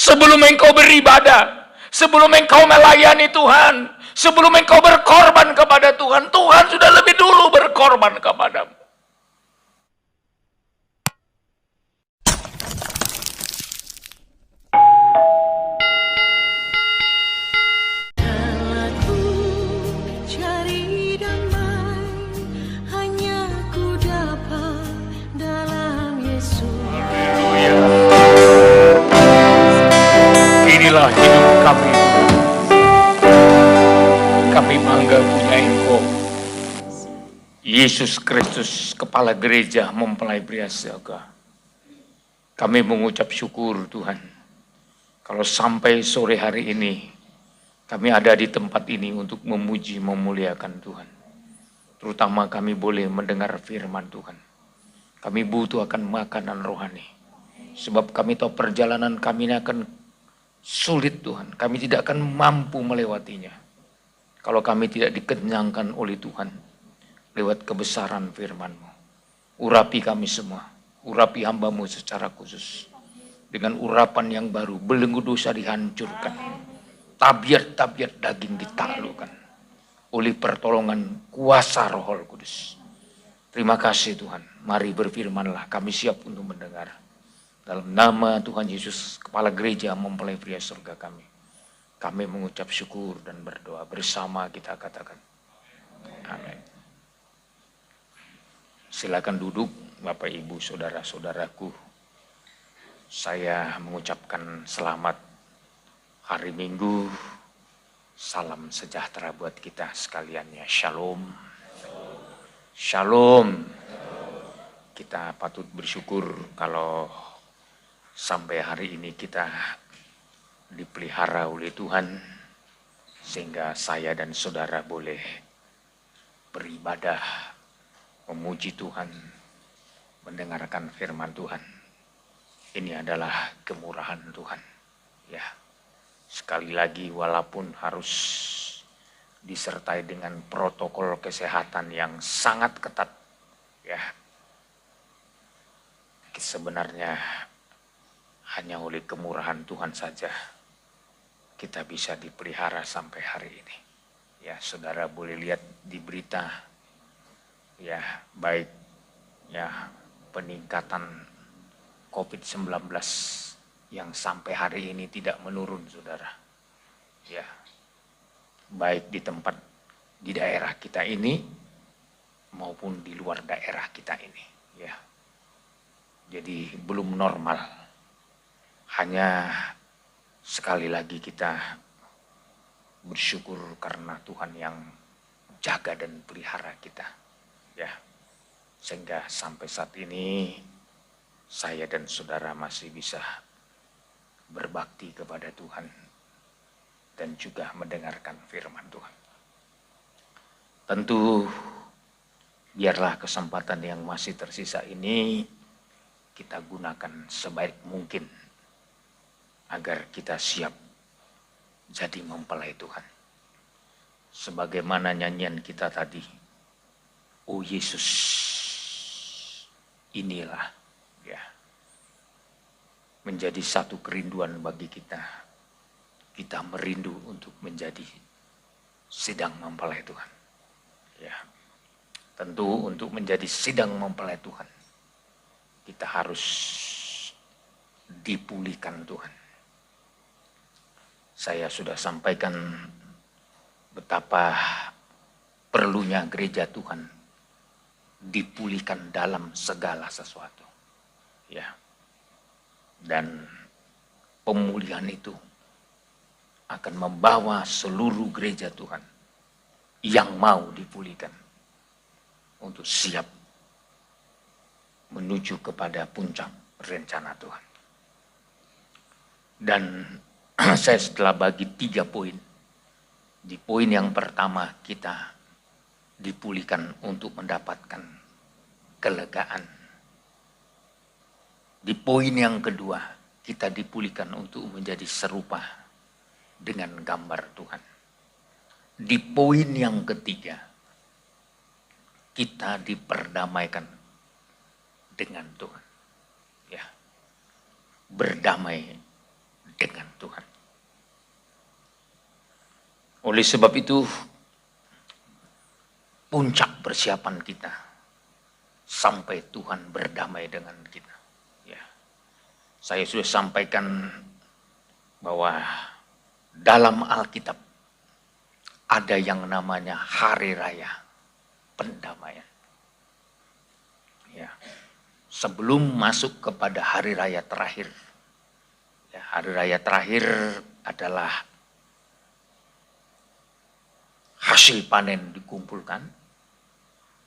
Sebelum engkau beribadah, sebelum engkau melayani Tuhan, sebelum engkau berkorban kepada Tuhan, Tuhan sudah lebih dulu berkorban kepadamu. Inilah hidup kami. Kami bangga punya Engkau, Yesus Kristus, Kepala Gereja mempelai pria surga. Kami mengucap syukur Tuhan, kalau sampai sore hari ini kami ada di tempat ini untuk memuji, memuliakan Tuhan. Terutama kami boleh mendengar firman Tuhan. Kami butuh akan makanan rohani. Sebab kami tahu perjalanan kami ini akan sulit Tuhan. Kami tidak akan mampu melewatinya kalau kami tidak dikenyangkan oleh Tuhan lewat kebesaran firman-Mu. Urapi kami semua, urapi hamba-Mu secara khusus. Dengan urapan yang baru, belenggu dosa dihancurkan, tabiat-tabiat daging ditaklukkan oleh pertolongan kuasa Roh Kudus. Terima kasih Tuhan, mari berfirmanlah, kami siap untuk mendengar. Dalam nama Tuhan Yesus, Kepala Gereja mempelai pria surga kami mengucap syukur dan berdoa bersama, kita katakan amin. Silakan duduk Bapak Ibu Saudara-saudaraku. Saya mengucapkan selamat hari Minggu. Salam sejahtera buat kita sekalian ya. Shalom. Shalom. Kita patut bersyukur kalau sampai hari ini kita dipelihara oleh Tuhan, sehingga saya dan saudara boleh beribadah, memuji Tuhan, mendengarkan firman Tuhan. Ini adalah kemurahan Tuhan. Ya, sekali lagi walaupun harus disertai dengan protokol kesehatan yang sangat ketat, ya, sebenarnya hanya oleh kemurahan Tuhan saja kita bisa dipelihara sampai hari ini. Ya, saudara boleh lihat di berita, ya, baik ya peningkatan COVID-19 yang sampai hari ini tidak menurun, saudara. Ya, baik di tempat di daerah kita ini maupun di luar daerah kita ini. Ya, jadi belum normal. Hanya sekali lagi kita bersyukur karena Tuhan yang jaga dan pelihara kita, ya, sehingga sampai saat ini saya dan saudara masih bisa berbakti kepada Tuhan dan juga mendengarkan firman Tuhan. Tentu biarlah kesempatan yang masih tersisa ini kita gunakan sebaik mungkin agar kita siap jadi mempelai Tuhan. Sebagaimana nyanyian kita tadi, oh Yesus, inilah, ya, menjadi satu kerinduan bagi kita. Kita merindu untuk menjadi sidang mempelai Tuhan. Ya, tentu untuk menjadi sidang mempelai Tuhan, kita harus dipulihkan Tuhan. Saya sudah sampaikan betapa perlunya gereja Tuhan dipulihkan dalam segala sesuatu. Ya. Dan pemulihan itu akan membawa seluruh gereja Tuhan yang mau dipulihkan untuk siap menuju kepada puncak rencana Tuhan. Dan saya setelah bagi 3 poin. Di poin yang pertama kita dipulihkan untuk mendapatkan kelegaan. Di poin yang kedua kita dipulihkan untuk menjadi serupa dengan gambar Tuhan. Di poin yang ketiga kita diperdamaikan dengan Tuhan. Ya. Berdamai dengan Oleh sebab itu, puncak persiapan kita sampai Tuhan berdamai dengan kita. Ya. Saya sudah sampaikan bahwa dalam Alkitab ada yang namanya hari raya pendamaian. Ya. Sebelum masuk kepada hari raya terakhir, ya, hari raya terakhir adalah hasil panen dikumpulkan,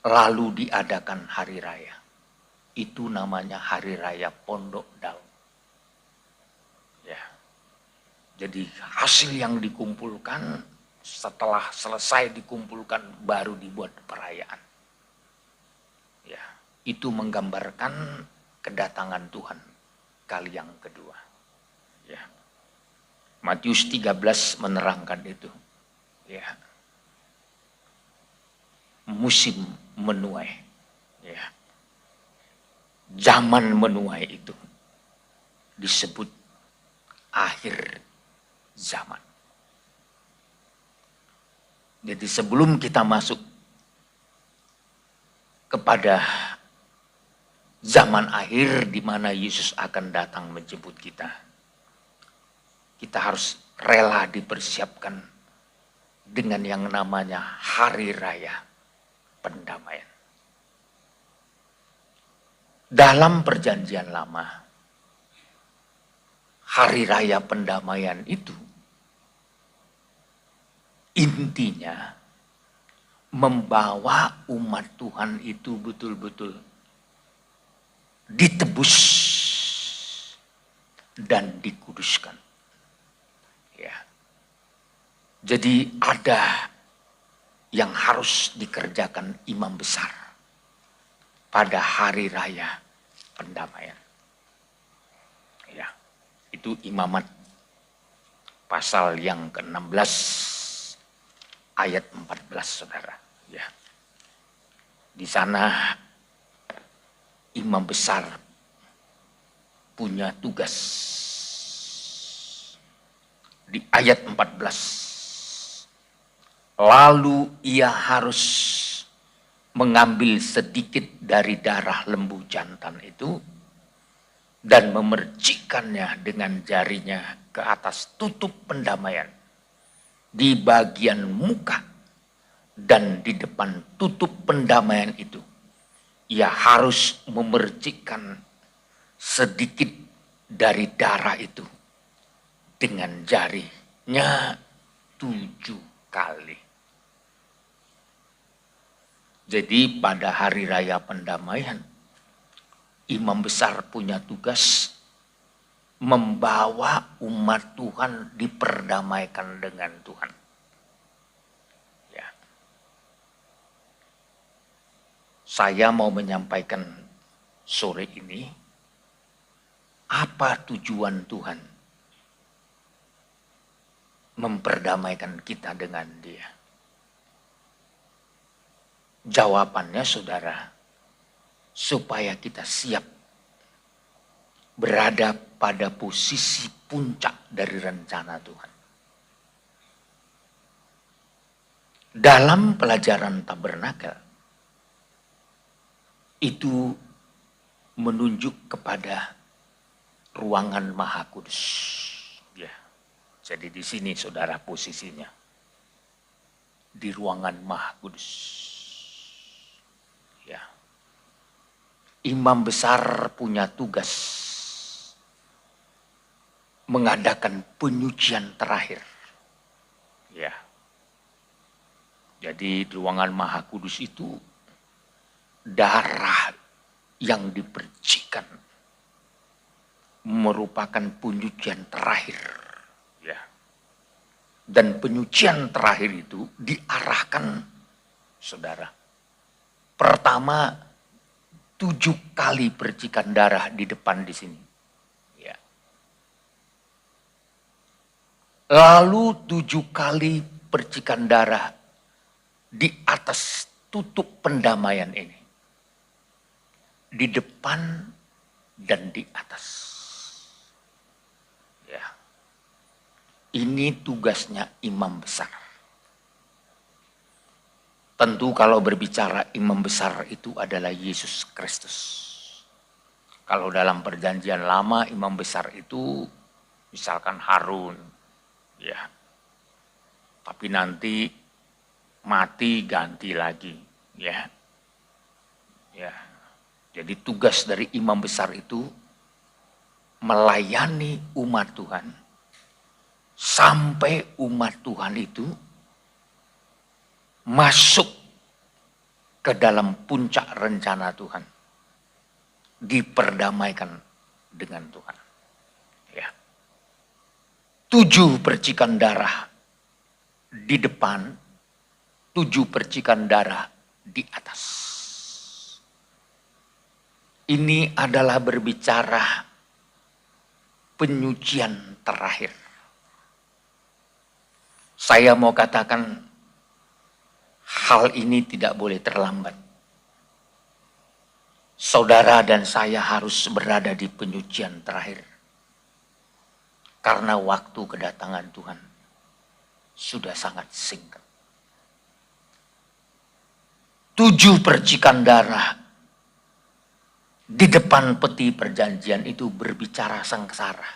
lalu diadakan hari raya. Itu namanya hari raya Pondok Daun. Ya. Jadi hasil yang dikumpulkan, setelah selesai dikumpulkan baru dibuat perayaan. Ya, itu menggambarkan kedatangan Tuhan kali yang kedua. Ya. Matius 13 menerangkan itu. Ya. Musim menuai. Ya. Zaman menuai itu disebut akhir zaman. Jadi sebelum kita masuk kepada zaman akhir di mana Yesus akan datang menjemput kita, kita harus rela dipersiapkan dengan yang namanya hari raya pendamaian. Dalam perjanjian lama, hari raya pendamaian itu intinya membawa umat Tuhan itu betul-betul ditebus dan dikuduskan. Ya. Jadi ada yang harus dikerjakan imam besar pada hari raya pendamaian. Ya. Itu imamat pasal yang ke-16 ayat 14, saudara. Ya. Di sana imam besar punya tugas. Di ayat 14. Lalu ia harus mengambil sedikit dari darah lembu jantan itu dan memercikkannya dengan jarinya ke atas tutup pendamaian di bagian muka dan di depan tutup pendamaian itu. Ia harus memercikkan sedikit dari darah itu dengan jarinya 7 kali. Jadi pada hari raya pendamaian, imam besar punya tugas membawa umat Tuhan diperdamaikan dengan Tuhan. Ya. Saya mau menyampaikan sore ini, apa tujuan Tuhan memperdamaikan kita dengan Dia? Jawabannya, saudara, supaya kita siap berada pada posisi puncak dari rencana Tuhan. Dalam pelajaran tabernakel, itu menunjuk kepada ruangan Maha Kudus. Ya. Jadi di sini saudara posisinya. Di ruangan Maha Kudus. Ya. Imam besar punya tugas mengadakan penyucian terakhir. Ya. Jadi di ruangan Maha Kudus itu darah yang dipercikan merupakan penyucian terakhir. Ya. Dan penyucian terakhir itu diarahkan, saudara. Pertama, 7 kali percikan darah di depan di sini. Ya. Lalu 7 kali percikan darah di atas tutup pendamaian ini. Di depan dan di atas. Ya. Ini tugasnya imam besar. Tentu kalau berbicara imam besar itu adalah Yesus Kristus. Kalau dalam perjanjian lama imam besar itu misalkan Harun, ya. Tapi nanti mati ganti lagi, ya. Ya. Jadi tugas dari imam besar itu melayani umat Tuhan sampai umat Tuhan itu masuk ke dalam puncak rencana Tuhan, diperdamaikan dengan Tuhan. Ya. 7 percikan darah di depan, 7 percikan darah di atas. Ini adalah berbicara penyucian terakhir. Saya mau katakan hal ini tidak boleh terlambat. Saudara dan saya harus berada di penyucian terakhir. Karena waktu kedatangan Tuhan sudah sangat singkat. 7 percikan darah di depan peti perjanjian itu berbicara sengsara.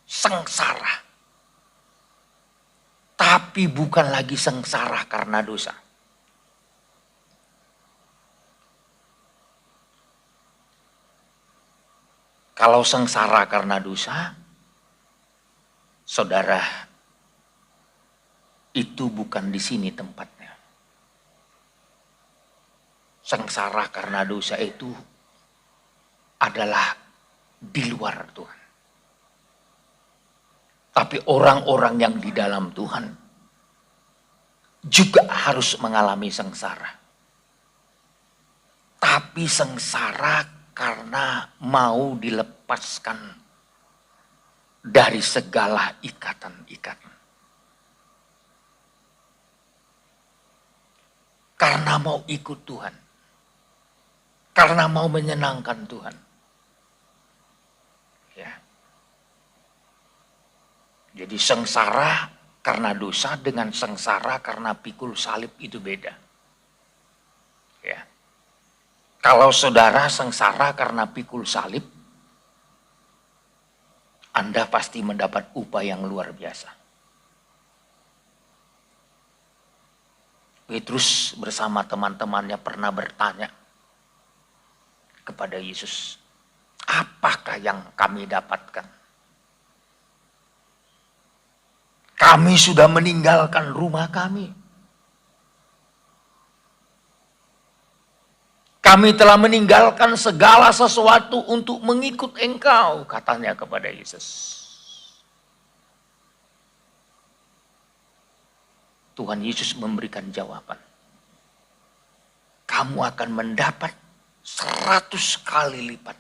Sengsara. Tapi bukan lagi sengsara karena dosa. Kalau sengsara karena dosa, saudara, itu bukan di sini tempatnya. Sengsara karena dosa itu adalah di luar Tuhan. Tapi orang-orang yang di dalam Tuhan juga harus mengalami sengsara. Tapi sengsara karena mau dilepaskan dari segala ikatan-ikatan. Karena mau ikut Tuhan. Karena mau menyenangkan Tuhan. Ya. Jadi sengsara karena dosa dengan sengsara karena pikul salib itu beda. Ya. Kalau saudara sengsara karena pikul salib, Anda pasti mendapat upah yang luar biasa. Petrus bersama teman-temannya pernah bertanya kepada Yesus, apakah yang kami dapatkan? Kami sudah meninggalkan rumah kami. Kami telah meninggalkan segala sesuatu untuk mengikut Engkau, katanya kepada Yesus. Tuhan Yesus memberikan jawaban. Kamu akan mendapat 100 kali lipat.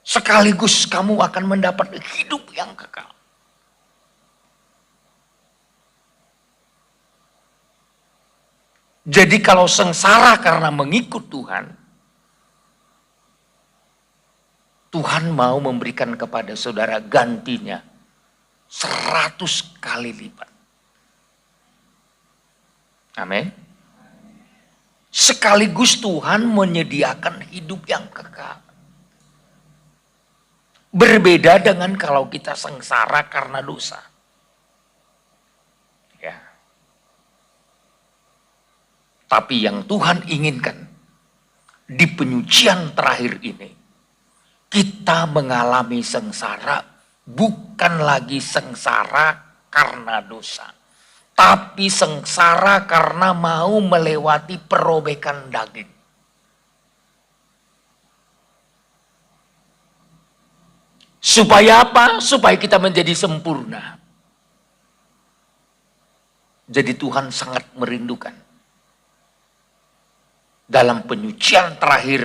Sekaligus kamu akan mendapat hidup yang kekal. Jadi kalau sengsara karena mengikut Tuhan, Tuhan mau memberikan kepada saudara gantinya 100 kali lipat. Amin. Sekaligus Tuhan menyediakan hidup yang kekal. Berbeda dengan kalau kita sengsara karena dosa. Ya. Tapi yang Tuhan inginkan di penyucian terakhir ini, kita mengalami sengsara bukan lagi sengsara karena dosa. Tapi sengsara karena mau melewati perobekan daging. Supaya apa? Supaya kita menjadi sempurna. Jadi Tuhan sangat merindukan. Dalam penyucian terakhir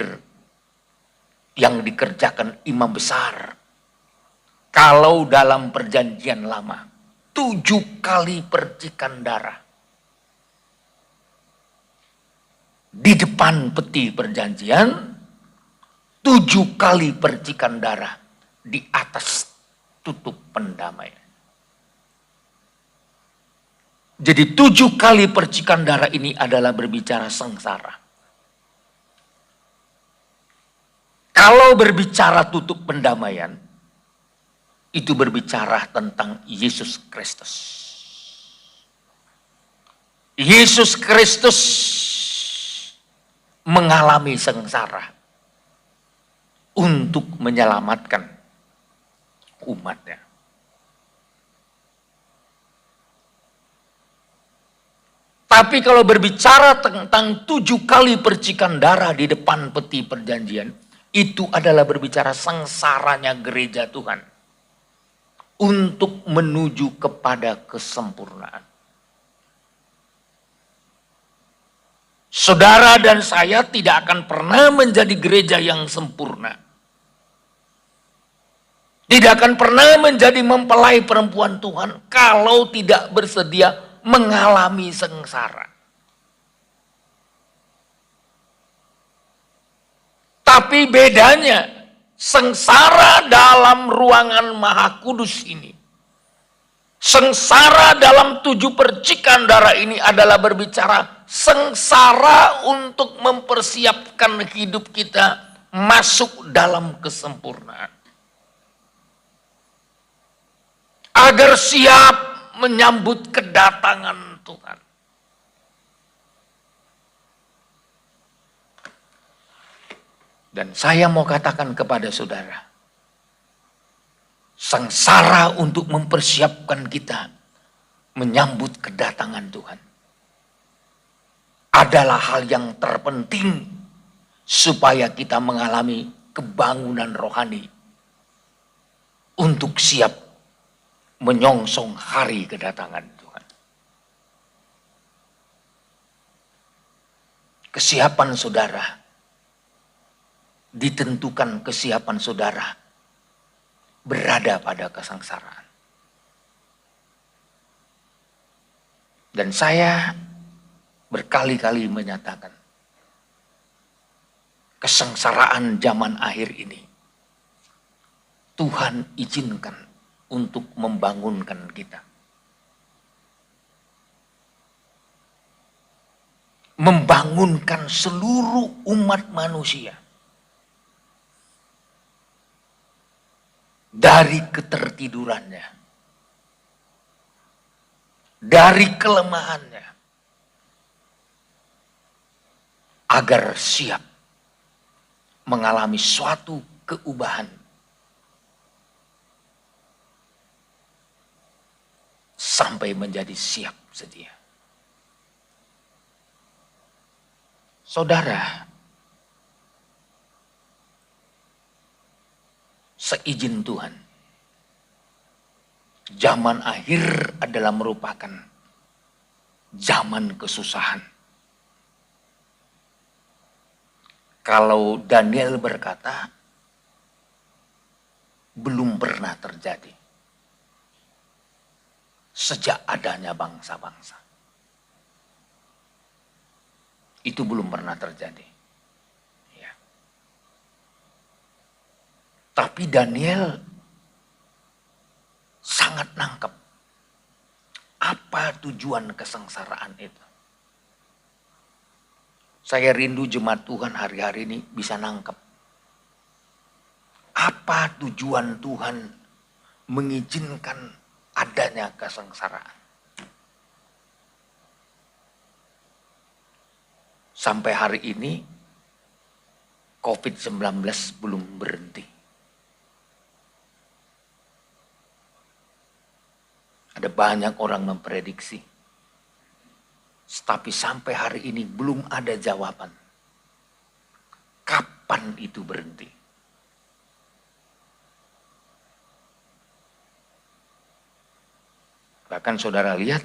yang dikerjakan imam besar. Kalau dalam perjanjian lama, 7 kali percikan darah. Di depan peti perjanjian, 7 kali percikan darah di atas tutup pendamaian. Jadi 7 kali percikan darah ini adalah berbicara sengsara. Kalau berbicara tutup pendamaian, itu berbicara tentang Yesus Kristus. Yesus Kristus mengalami sengsara untuk menyelamatkan umatnya. Tapi kalau berbicara tentang 7 kali percikan darah di depan peti perjanjian, itu adalah berbicara sengsaranya gereja Tuhan untuk menuju kepada kesempurnaan. Saudara dan saya tidak akan pernah menjadi gereja yang sempurna. Tidak akan pernah menjadi mempelai perempuan Tuhan kalau tidak bersedia mengalami sengsara. Tapi bedanya, sengsara dalam ruangan Maha Kudus ini, sengsara dalam 7 percikan darah ini adalah berbicara sengsara untuk mempersiapkan hidup kita masuk dalam kesempurnaan. Agar siap menyambut kedatangan Tuhan. Dan saya mau katakan kepada saudara, sengsara untuk mempersiapkan kita menyambut kedatangan Tuhan adalah hal yang terpenting supaya kita mengalami kebangunan rohani untuk siap menyongsong hari kedatangan Tuhan. Kesiapan saudara ditentukan kesiapan saudara berada pada kesengsaraan. Dan saya berkali-kali menyatakan kesengsaraan zaman akhir ini Tuhan izinkan untuk membangunkan kita. Membangunkan seluruh umat manusia dari ketertidurannya, dari kelemahannya, agar siap mengalami suatu keubahan sampai menjadi siap sedia. Saudara, seizin Tuhan, zaman akhir adalah merupakan zaman kesusahan. Kalau Daniel berkata, belum pernah terjadi sejak adanya bangsa-bangsa. Itu belum pernah terjadi. Ya. Tapi Daniel sangat nangkep apa tujuan kesengsaraan itu. Saya rindu jemaat Tuhan hari-hari ini bisa nangkep apa tujuan Tuhan mengizinkan adanya kesengsaraan. Sampai hari ini COVID-19 belum berhenti. Ada banyak orang memprediksi. Tapi sampai hari ini belum ada jawaban. Kapan itu berhenti? Bahkan saudara lihat,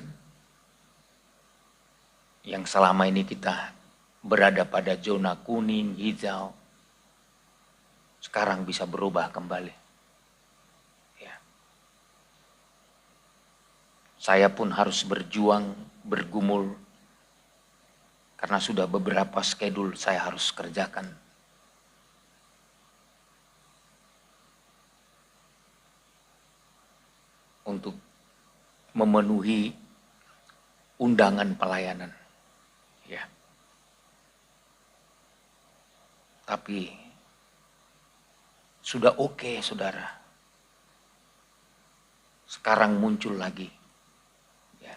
yang selama ini kita berada pada zona kuning, hijau, sekarang bisa berubah kembali. Ya. Saya pun harus berjuang, bergumul, karena sudah beberapa schedule saya harus kerjakan. Untuk memenuhi undangan pelayanan. Ya. Tapi sudah oke, saudara. Sekarang muncul lagi. Ya.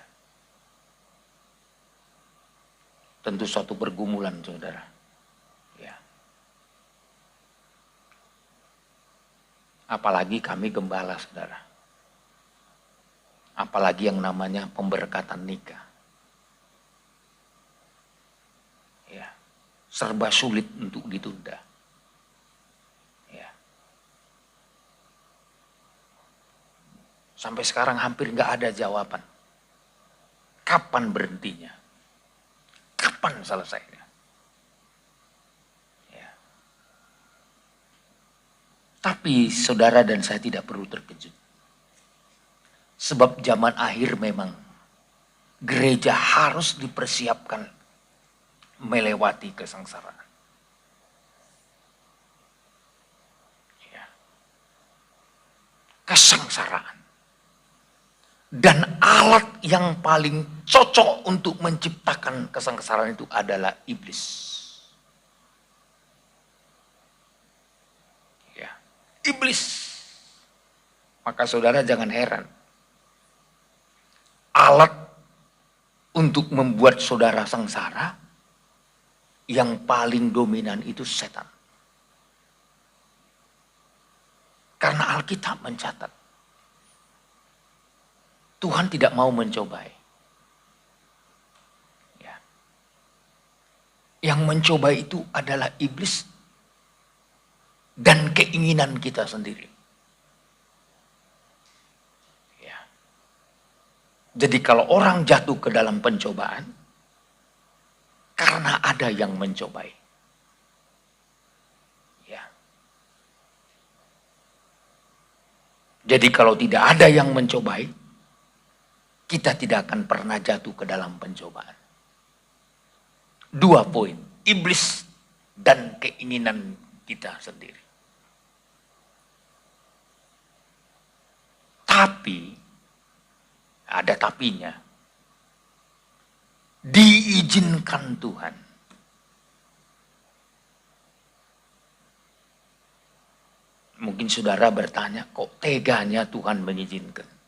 Tentu suatu pergumulan, saudara. Ya. Apalagi kami gembala, saudara. Apalagi yang namanya pemberkatan nikah. Ya. Serba sulit untuk ditunda. Sampai sekarang hampir nggak ada jawaban. Kapan berhentinya? Kapan selesainya? Ya. Tapi saudara dan saya tidak perlu terkejut. Sebab zaman akhir memang gereja harus dipersiapkan melewati kesengsaraan. Ya. Kesengsaraan. Dan alat yang paling cocok untuk menciptakan kesengsaraan itu adalah iblis. Ya, iblis. Maka saudara jangan heran. Alat untuk membuat saudara sengsara yang paling dominan itu setan. Karena Alkitab mencatat Tuhan tidak mau mencobai. Ya. Yang mencobai itu adalah iblis dan keinginan kita sendiri. Ya. Jadi kalau orang jatuh ke dalam pencobaan, karena ada yang mencobai. Ya. Jadi kalau tidak ada yang mencobai, kita tidak akan pernah jatuh ke dalam pencobaan. 2 poin, iblis dan keinginan kita sendiri. Tapi, ada tapinya, diizinkan Tuhan. Mungkin saudara bertanya, kok teganya Tuhan mengizinkan?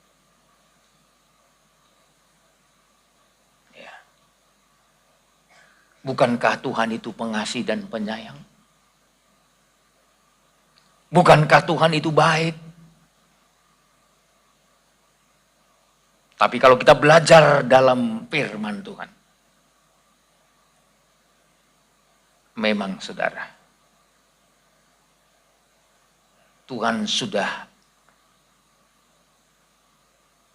Bukankah Tuhan itu pengasih dan penyayang? Bukankah Tuhan itu baik? Tapi kalau kita belajar dalam firman Tuhan, memang saudara, Tuhan sudah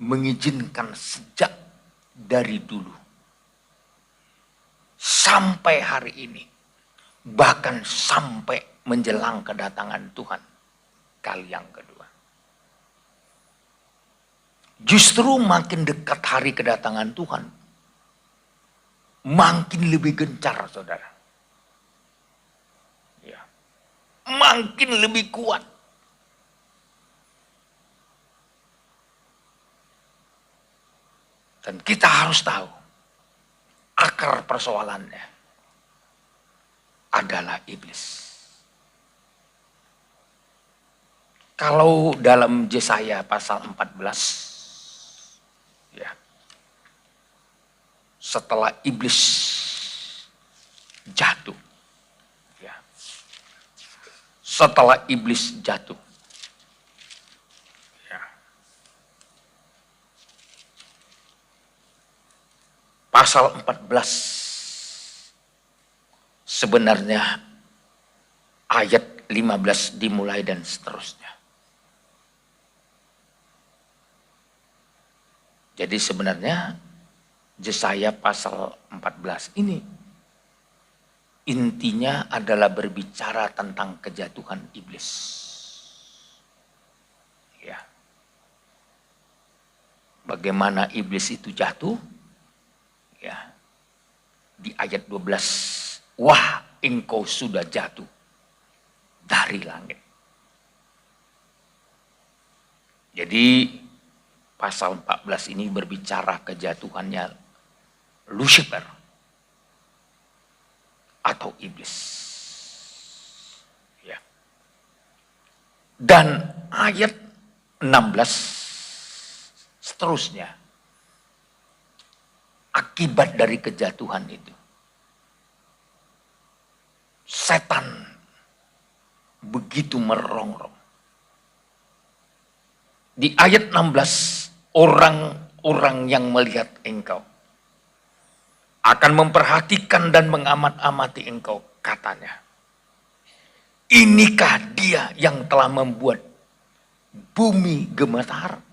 mengizinkan sejak dari dulu. Sampai hari ini, bahkan sampai menjelang kedatangan Tuhan kali yang kedua. Justru makin dekat hari kedatangan Tuhan, makin lebih gencar, saudara. Ya. Makin lebih kuat. Dan kita harus tahu, akar persoalannya adalah iblis. Kalau dalam Yesaya pasal 14, ya, setelah iblis jatuh, ya, setelah iblis jatuh, ya, pasal 14 sebenarnya ayat 15 dimulai dan seterusnya. Jadi sebenarnya Yesaya pasal 14 ini intinya adalah berbicara tentang kejatuhan iblis. Ya. Bagaimana iblis itu jatuh? Ya. Di ayat 12, wah engkau sudah jatuh dari langit. Jadi pasal 14 ini berbicara kejatuhannya Lucifer atau iblis. Ya. Dan ayat 16 seterusnya, akibat dari kejatuhan itu, setan begitu merongrong. Di ayat 16, orang-orang yang melihat engkau akan memperhatikan dan mengamat-amati engkau, katanya. Inikah dia yang telah membuat bumi gemetar?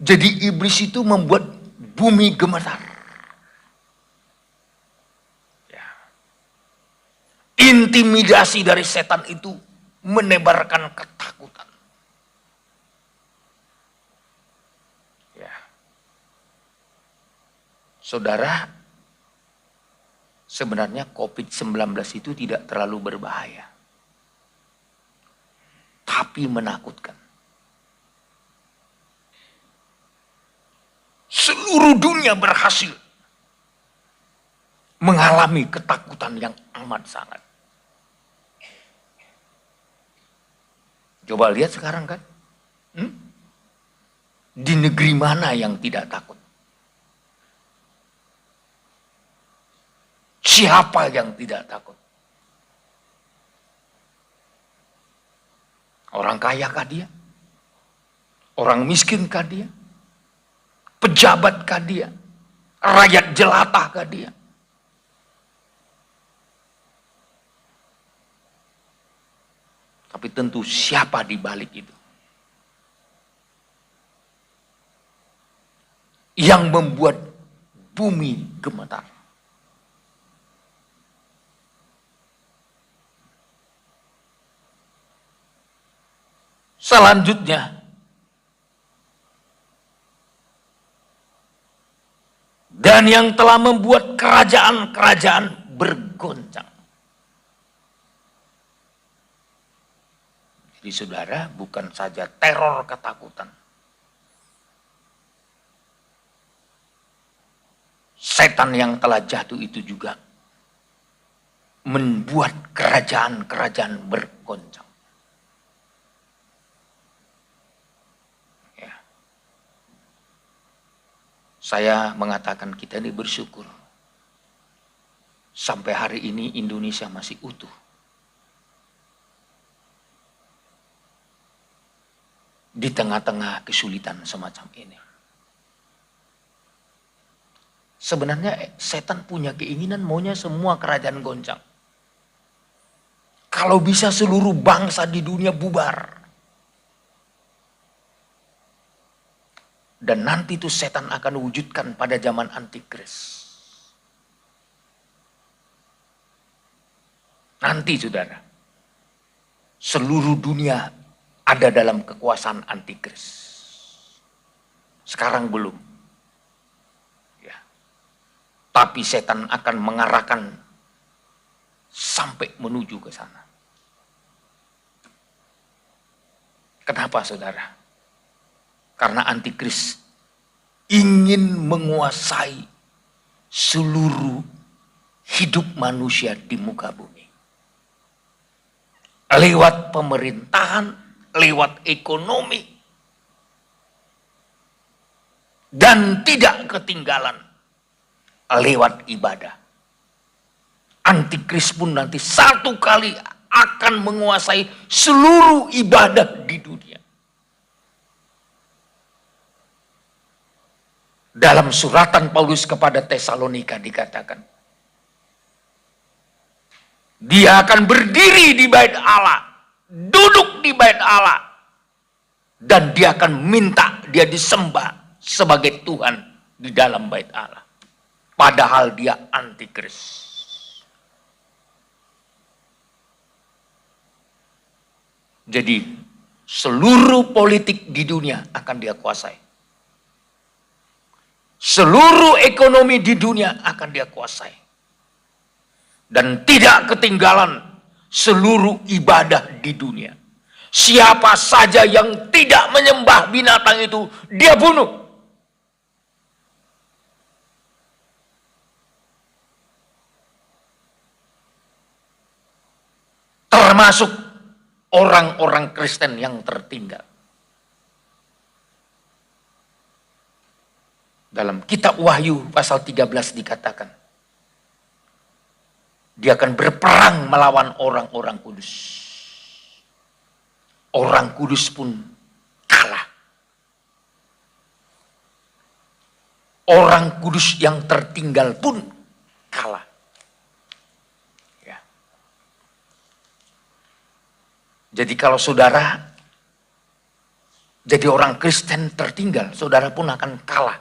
Jadi iblis itu membuat bumi gemetar. Ya. Intimidasi dari setan itu menebarkan ketakutan. Saudara, sebenarnya COVID-19 itu tidak terlalu berbahaya. Tapi menakutkan. Seluruh dunia berhasil mengalami ketakutan yang amat sangat. Coba lihat sekarang kan. Di negeri mana yang tidak takut? Siapa yang tidak takut? Orang kaya kah dia? Orang miskin kah dia? Pejabat kah dia? Rakyat jelata kah dia? Tapi tentu siapa di balik itu? Yang membuat bumi gemetar. Selanjutnya, dan yang telah membuat kerajaan-kerajaan bergoncang. Jadi saudara, bukan saja teror ketakutan. Setan yang telah jatuh itu juga membuat kerajaan-kerajaan bergoncang. Saya mengatakan kita ini bersyukur. Sampai hari ini Indonesia masih utuh. Di tengah-tengah kesulitan semacam ini. Sebenarnya setan punya keinginan maunya semua kerajaan goncang. Kalau bisa seluruh bangsa di dunia bubar. Dan nanti itu setan akan wujudkan pada zaman antikris. Nanti saudara, seluruh dunia ada dalam kekuasaan antikris. Sekarang belum. Ya. Tapi setan akan mengarahkan sampai menuju ke sana. Kenapa saudara? Karena antikris ingin menguasai seluruh hidup manusia di muka bumi. Lewat pemerintahan, lewat ekonomi. Dan tidak ketinggalan lewat ibadah. Antikris pun nanti satu kali akan menguasai seluruh ibadah di dunia. Dalam suratan Paulus kepada Tesalonika dikatakan, dia akan berdiri di bait Allah, duduk di bait Allah, dan dia akan minta dia disembah sebagai Tuhan di dalam bait Allah. Padahal dia antikris. Jadi seluruh politik di dunia akan dia kuasai. Seluruh ekonomi di dunia akan dia kuasai. Dan tidak ketinggalan seluruh ibadah di dunia. Siapa saja yang tidak menyembah binatang itu, dia bunuh. termasuk orang-orang Kristen yang tertinggal. Dalam kitab Wahyu pasal 13 dikatakan, dia akan berperang melawan orang-orang kudus. Orang kudus pun kalah. Orang kudus yang tertinggal pun kalah. Ya. Jadi kalau saudara jadi orang Kristen tertinggal, saudara pun akan kalah.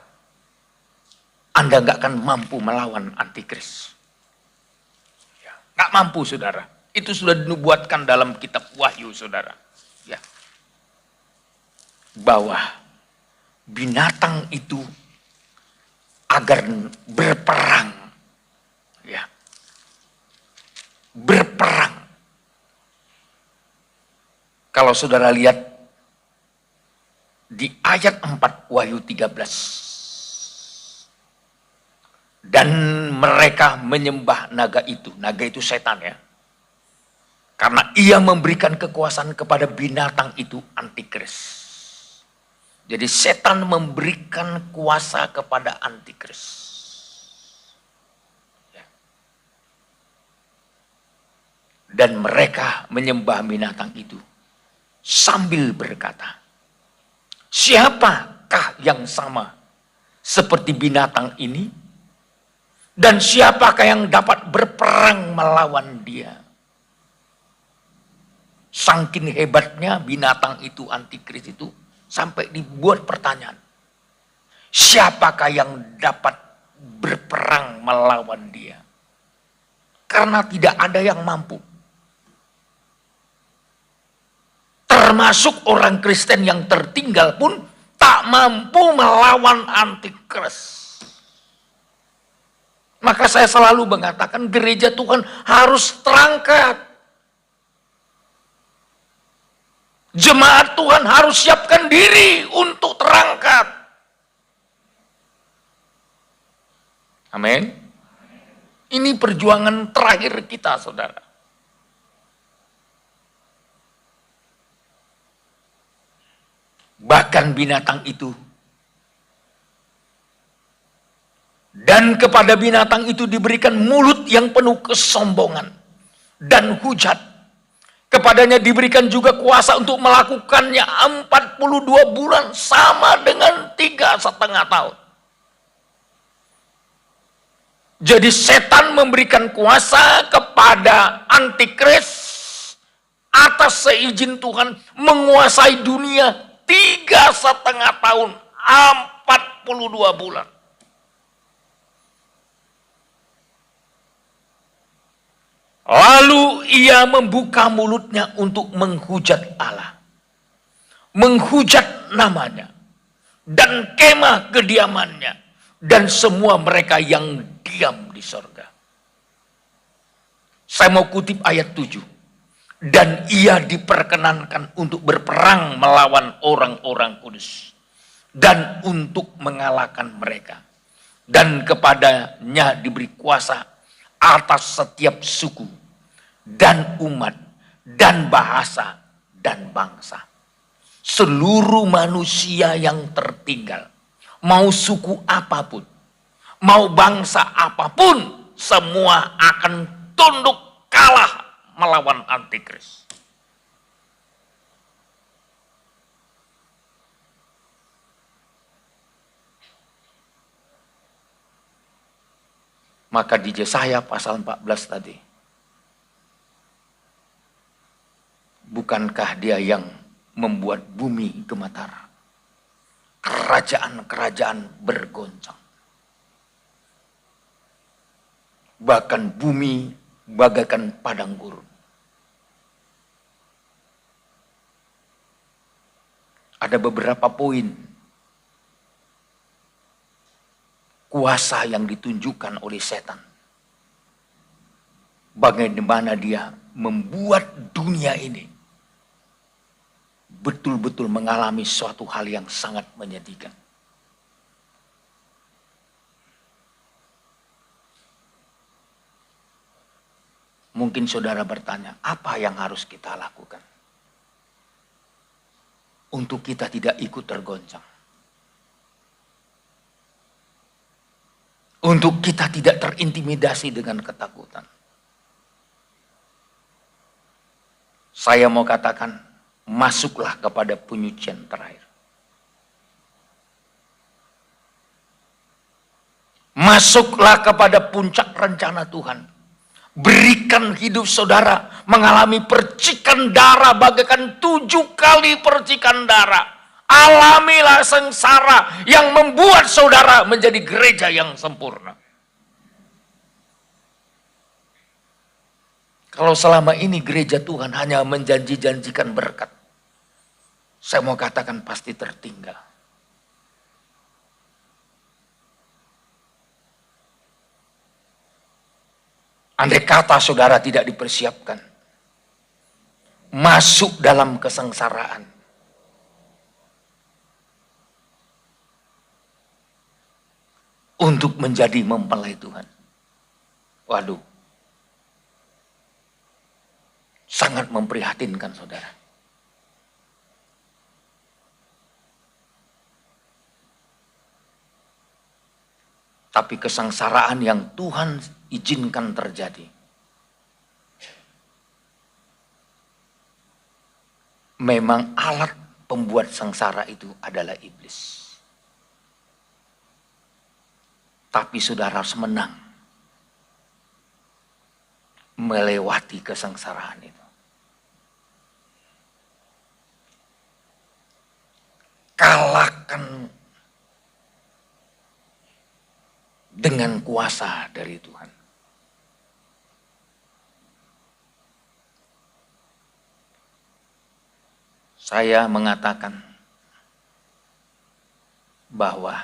Anda nggak akan mampu melawan antikris. Ya. Nggak mampu, saudara. Itu sudah dinubuatkan dalam kitab Wahyu, saudara. Ya. Bahwa binatang itu agar berperang, ya, berperang. Kalau saudara lihat di ayat 4 Wahyu 13, dan mereka menyembah naga itu setan, ya, karena ia memberikan kekuasaan kepada binatang itu, antikris. Jadi setan memberikan kuasa kepada antikris. Ya. Dan mereka menyembah binatang itu sambil berkata, siapakah yang sama seperti binatang ini? Dan siapakah yang dapat berperang melawan dia? Saking hebatnya binatang itu, antikris itu, sampai dibuat pertanyaan, siapakah yang dapat berperang melawan dia? Karena tidak ada yang mampu. Termasuk orang Kristen yang tertinggal pun tak mampu melawan antikris. Maka saya selalu mengatakan gereja Tuhan harus terangkat. Jemaat Tuhan harus siapkan diri untuk terangkat. Amin. Ini perjuangan terakhir kita, saudara. Bahkan binatang itu, dan kepada binatang itu diberikan mulut yang penuh kesombongan dan hujat. Kepadanya diberikan juga kuasa untuk melakukannya 42 bulan, sama dengan 3,5 tahun. Jadi setan memberikan kuasa kepada antikris atas seizin Tuhan menguasai dunia 3,5 tahun, 42 bulan. Lalu ia membuka mulutnya untuk menghujat Allah, menghujat namanya, dan kemah kediamannya, dan semua mereka yang diam di sorga. Saya mau kutip ayat 7. Dan ia diperkenankan untuk berperang melawan orang-orang kudus, dan untuk mengalahkan mereka. Dan kepadanya diberi kuasa atas setiap suku, dan umat, dan bahasa, dan bangsa. Seluruh manusia yang tertinggal, mau suku apapun, mau bangsa apapun, semua akan tunduk kalah melawan antikris. Maka di Yesaya pasal 14 tadi, bukankah dia yang membuat bumi gemetar, kerajaan-kerajaan bergoncang, bahkan bumi bagaikan padang gurun. Ada beberapa poin kuasa yang ditunjukkan oleh setan. Bagaimana dia membuat dunia ini betul-betul mengalami suatu hal yang sangat menyedihkan. Mungkin saudara bertanya, apa yang harus kita lakukan untuk kita tidak ikut tergoncang? Untuk kita tidak terintimidasi dengan ketakutan. Saya mau katakan, masuklah kepada penyucian terakhir. Masuklah kepada puncak rencana Tuhan. Berikan hidup saudara mengalami percikan darah bagaikan 7 kali percikan darah. Alamilah sengsara yang membuat saudara menjadi gereja yang sempurna. Kalau selama ini gereja Tuhan hanya menjanji-janjikan berkat, saya mau katakan pasti tertinggal. Andai kata saudara tidak dipersiapkan, masuk dalam kesengsaraan, untuk menjadi mempelai Tuhan. Waduh, sangat memprihatinkan saudara. Tapi kesengsaraan yang Tuhan izinkan terjadi, memang alat pembuat sengsara itu adalah iblis. Tapi saudara harus menang melewati kesengsaraan itu. Kalahkan dengan kuasa dari Tuhan. Saya mengatakan bahwa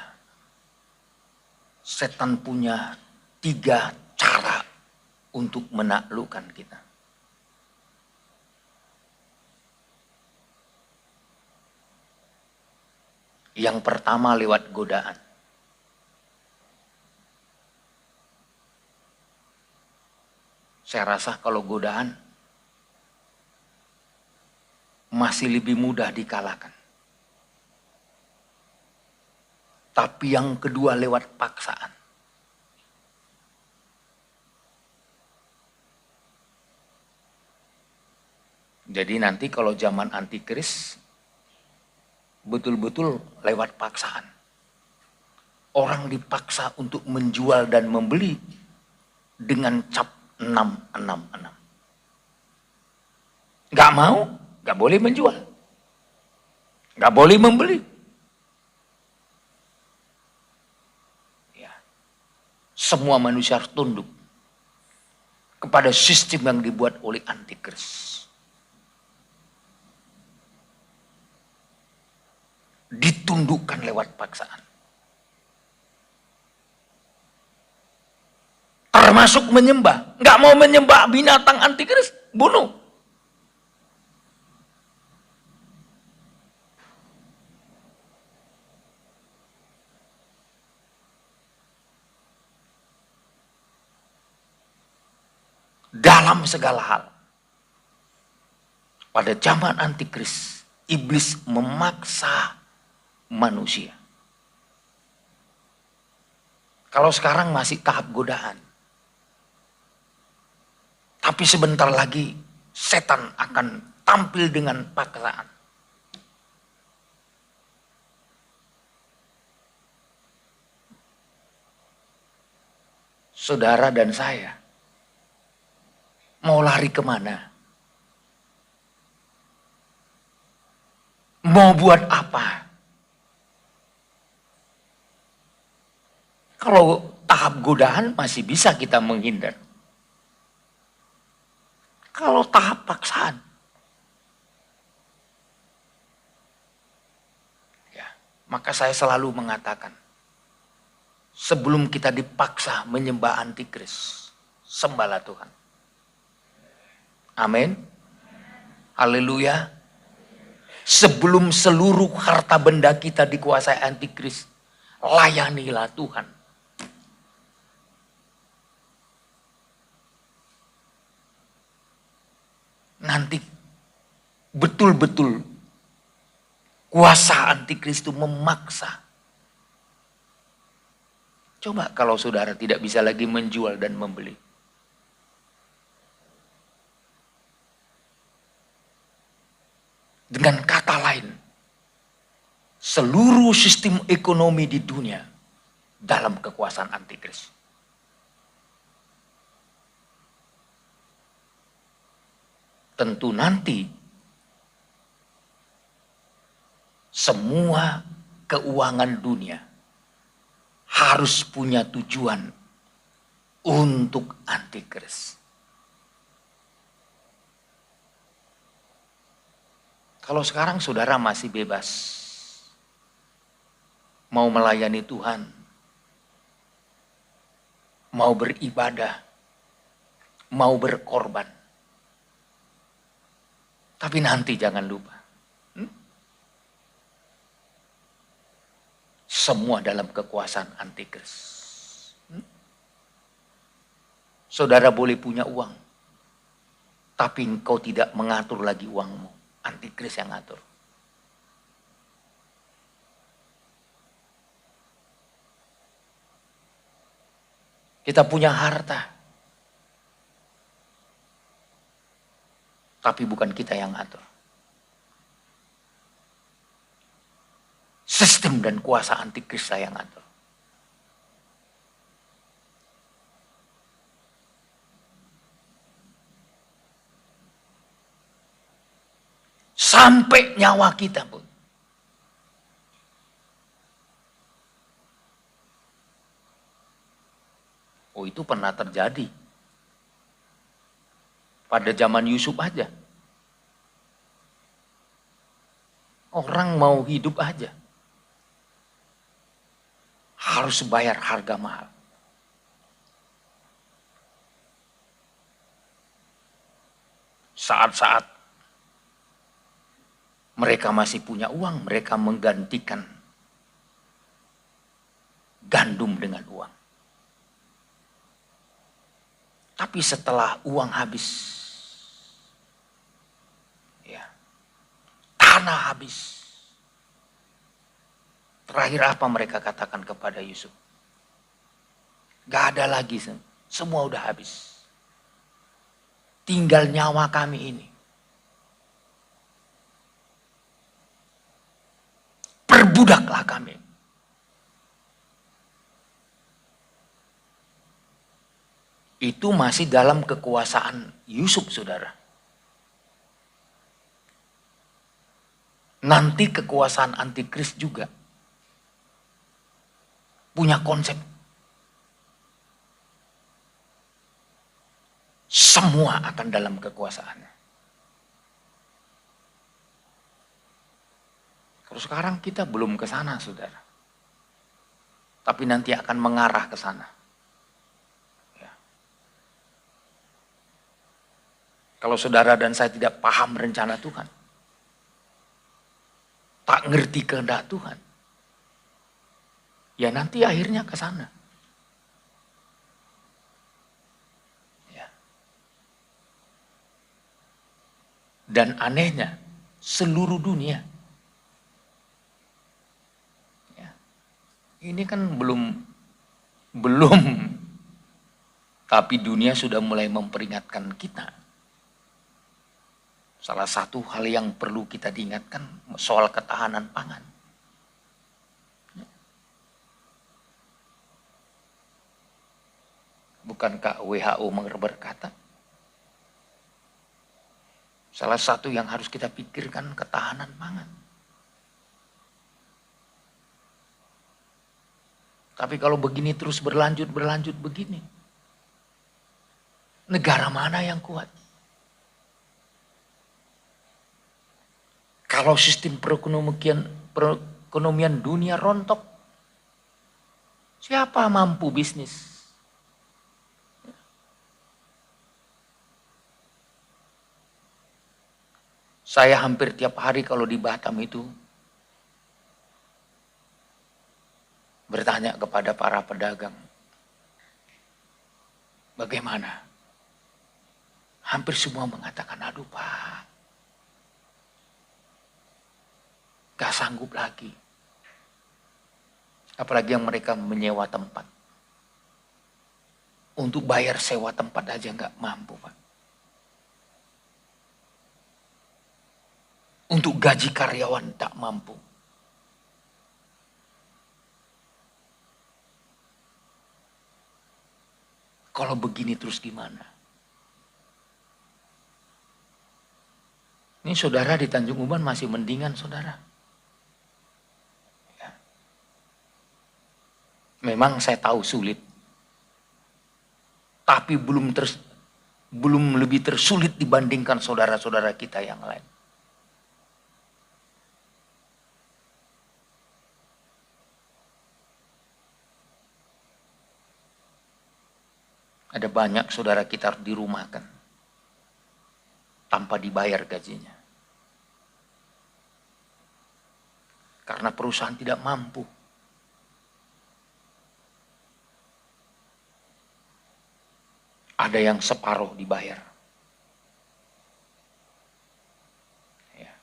setan punya 3 cara untuk menaklukkan kita. Yang pertama lewat godaan. Saya rasa kalau godaan masih lebih mudah dikalahkan. Tapi yang kedua lewat paksaan. Jadi nanti kalau zaman antikris, betul-betul lewat paksaan. Orang dipaksa untuk menjual dan membeli dengan cap 666. Gak mau, gak boleh menjual. Gak boleh membeli. Ya. Semua manusia harus tunduk kepada sistem yang dibuat oleh antikris. Ditundukkan lewat paksaan. Termasuk menyembah. Nggak mau menyembah binatang antikris, bunuh. Dalam segala hal. Pada zaman antikris, iblis memaksa manusia. Kalau sekarang masih tahap godaan. Tapi sebentar lagi setan akan tampil dengan paksaan. Saudara dan saya mau lari kemana? Mau buat apa? Kalau tahap godaan masih bisa kita menghindar. Kalau tahap paksaan, ya, maka saya selalu mengatakan, sebelum kita dipaksa menyembah antikris, sembahlah Tuhan. Amin. Haleluya. Sebelum seluruh harta benda kita dikuasai antikris, layanilah Tuhan. nanti betul-betul kuasa antikris itu memaksa. Coba kalau saudara tidak bisa lagi menjual dan membeli. Dengan kata lain, seluruh sistem ekonomi di dunia dalam kekuasaan antikris. Tentu nanti semua keuangan dunia harus punya tujuan untuk antikris. Kalau sekarang saudara masih bebas, mau melayani Tuhan, mau beribadah, mau berkorban. Tapi nanti jangan lupa, semua dalam kekuasaan antikris. Saudara boleh punya uang, tapi engkau tidak mengatur lagi uangmu. Antikris yang ngatur. Kita punya harta, tapi bukan kita yang ngatur. Sistem dan kuasa antikris yang ngatur. Sampai nyawa kita pun. Oh, itu pernah terjadi. Pada zaman Yusuf aja. Orang mau hidup aja. Harus bayar harga mahal. Saat-saat mereka masih punya uang, mereka menggantikan gandum dengan uang. Tapi setelah uang habis, ya, tanah habis. Terakhir apa mereka katakan kepada Yusuf? Gak ada lagi, semua udah habis. Tinggal nyawa kami ini. Perbudaklah kami. Itu masih dalam kekuasaan Yusuf, saudara. Nanti kekuasaan antikris juga punya konsep. Semua akan dalam kekuasaannya. Kalau sekarang kita belum ke sana, saudara. Tapi nanti akan mengarah ke sana. Ya. Kalau saudara dan saya tidak paham rencana Tuhan, tak ngerti kehendak Tuhan, ya nanti akhirnya ke sana. Ya. Dan anehnya, seluruh dunia, ini kan belum, tapi dunia sudah mulai memperingatkan kita. Salah satu hal yang perlu kita diingatkan soal ketahanan pangan. Bukankah WHO berkata, salah satu yang harus kita pikirkan ketahanan pangan. Tapi kalau begini terus berlanjut begini, negara mana yang kuat? Kalau sistem perekonomian dunia rontok, siapa mampu bisnis? Saya hampir tiap hari kalau di Batam itu bertanya kepada para pedagang, bagaimana Hampir semua mengatakan, aduh Pak, gak sanggup lagi. Apalagi yang mereka menyewa tempat. Untuk bayar sewa tempat aja gak mampu Pak. Untuk gaji karyawan tak mampu. Kalau begini terus gimana? Ini saudara di Tanjung Uban masih mendingan saudara. Ya. Memang saya tahu sulit. Tapi belum lebih tersulit dibandingkan saudara-saudara kita yang lain. Ada banyak saudara kita dirumahkan tanpa dibayar gajinya. Karena perusahaan tidak mampu. Ada yang separuh dibayar. Ya.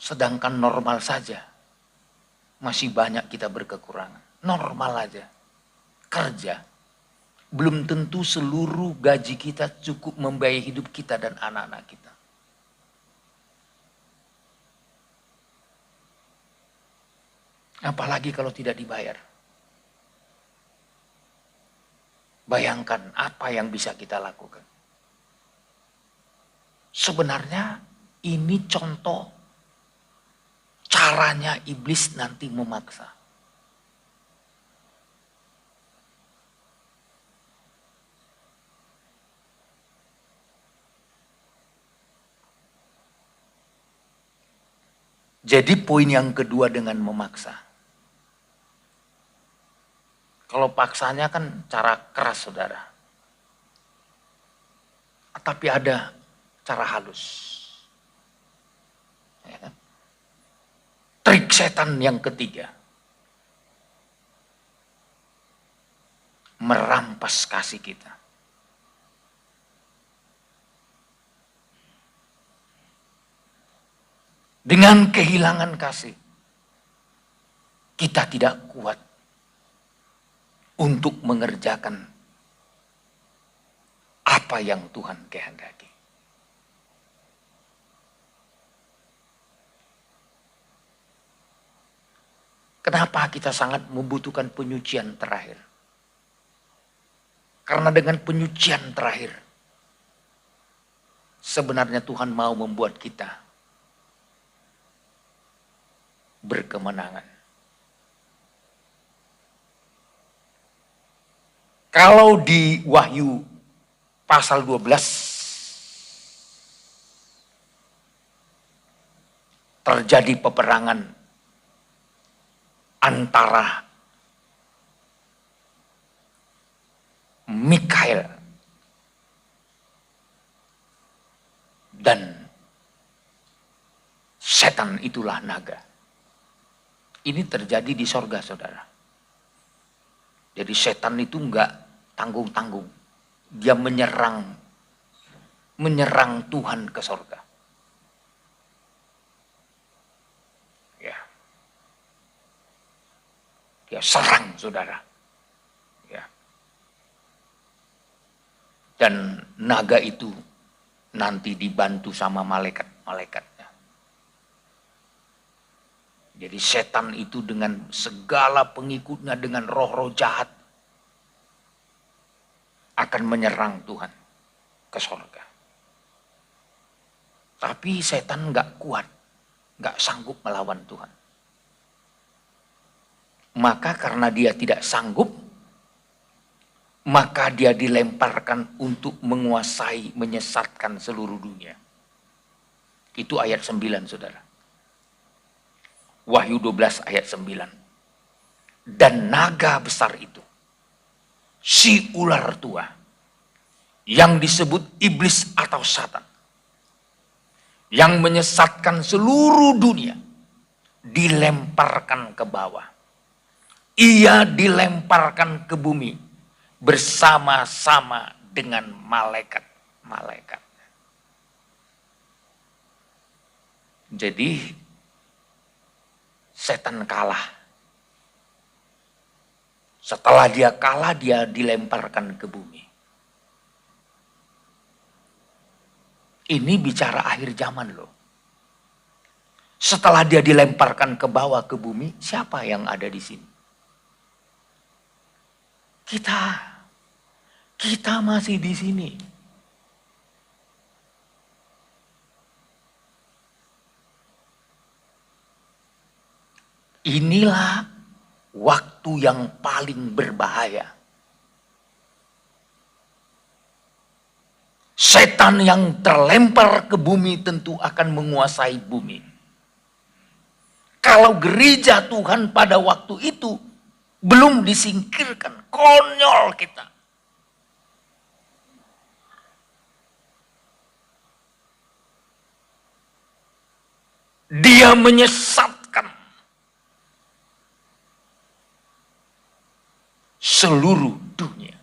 Sedangkan normal saja. Masih banyak kita berkekurangan. Normal aja. Kerja. Belum tentu seluruh gaji kita cukup membiayai hidup kita dan anak-anak kita. Apalagi kalau tidak dibayar. Bayangkan apa yang bisa kita lakukan. Sebenarnya ini contoh caranya iblis nanti memaksa. Jadi poin yang kedua dengan memaksa. Kalau paksanya kan cara keras saudara. Tapi ada cara halus. Ya kan? Trik setan yang ketiga. Merampas kasih kita. Dengan kehilangan kasih. Kita tidak kuat untuk mengerjakan apa yang Tuhan kehendaki. Kenapa kita sangat membutuhkan penyucian terakhir? Karena dengan penyucian terakhir, sebenarnya Tuhan mau membuat kita berkemenangan. Kalau di Wahyu pasal 12 terjadi peperangan antara Mikael dan setan, itulah naga. Ini terjadi di sorga saudara. Jadi setan itu enggak tanggung-tanggung. Dia menyerang Tuhan ke sorga. Ya. Dia serang saudara. Ya. Dan naga itu nanti dibantu sama malaikat-malaikatnya. Jadi setan itu dengan segala pengikutnya, dengan roh-roh jahat, akan menyerang Tuhan ke sorga. Tapi setan nggak kuat, nggak sanggup melawan Tuhan. Maka karena dia tidak sanggup, maka dia dilemparkan untuk menguasai, menyesatkan seluruh dunia. Itu ayat 9 saudara. Wahyu 12 ayat 9. Dan naga besar itu, si ular tua, yang disebut iblis atau satan, yang menyesatkan seluruh dunia, dilemparkan ke bawah. Ia dilemparkan ke bumi bersama-sama dengan malaikat-malaikat. Jadi setan kalah. Setelah dia kalah, dia dilemparkan ke bumi. Ini bicara akhir zaman loh. Setelah dia dilemparkan ke bawah ke bumi, siapa yang ada di sini? Kita masih di sini. Inilah waktu yang paling berbahaya. Setan yang terlempar ke bumi tentu akan menguasai bumi. Kalau gereja Tuhan pada waktu itu belum disingkirkan, konyol kita. Dia menyesatkan seluruh dunia.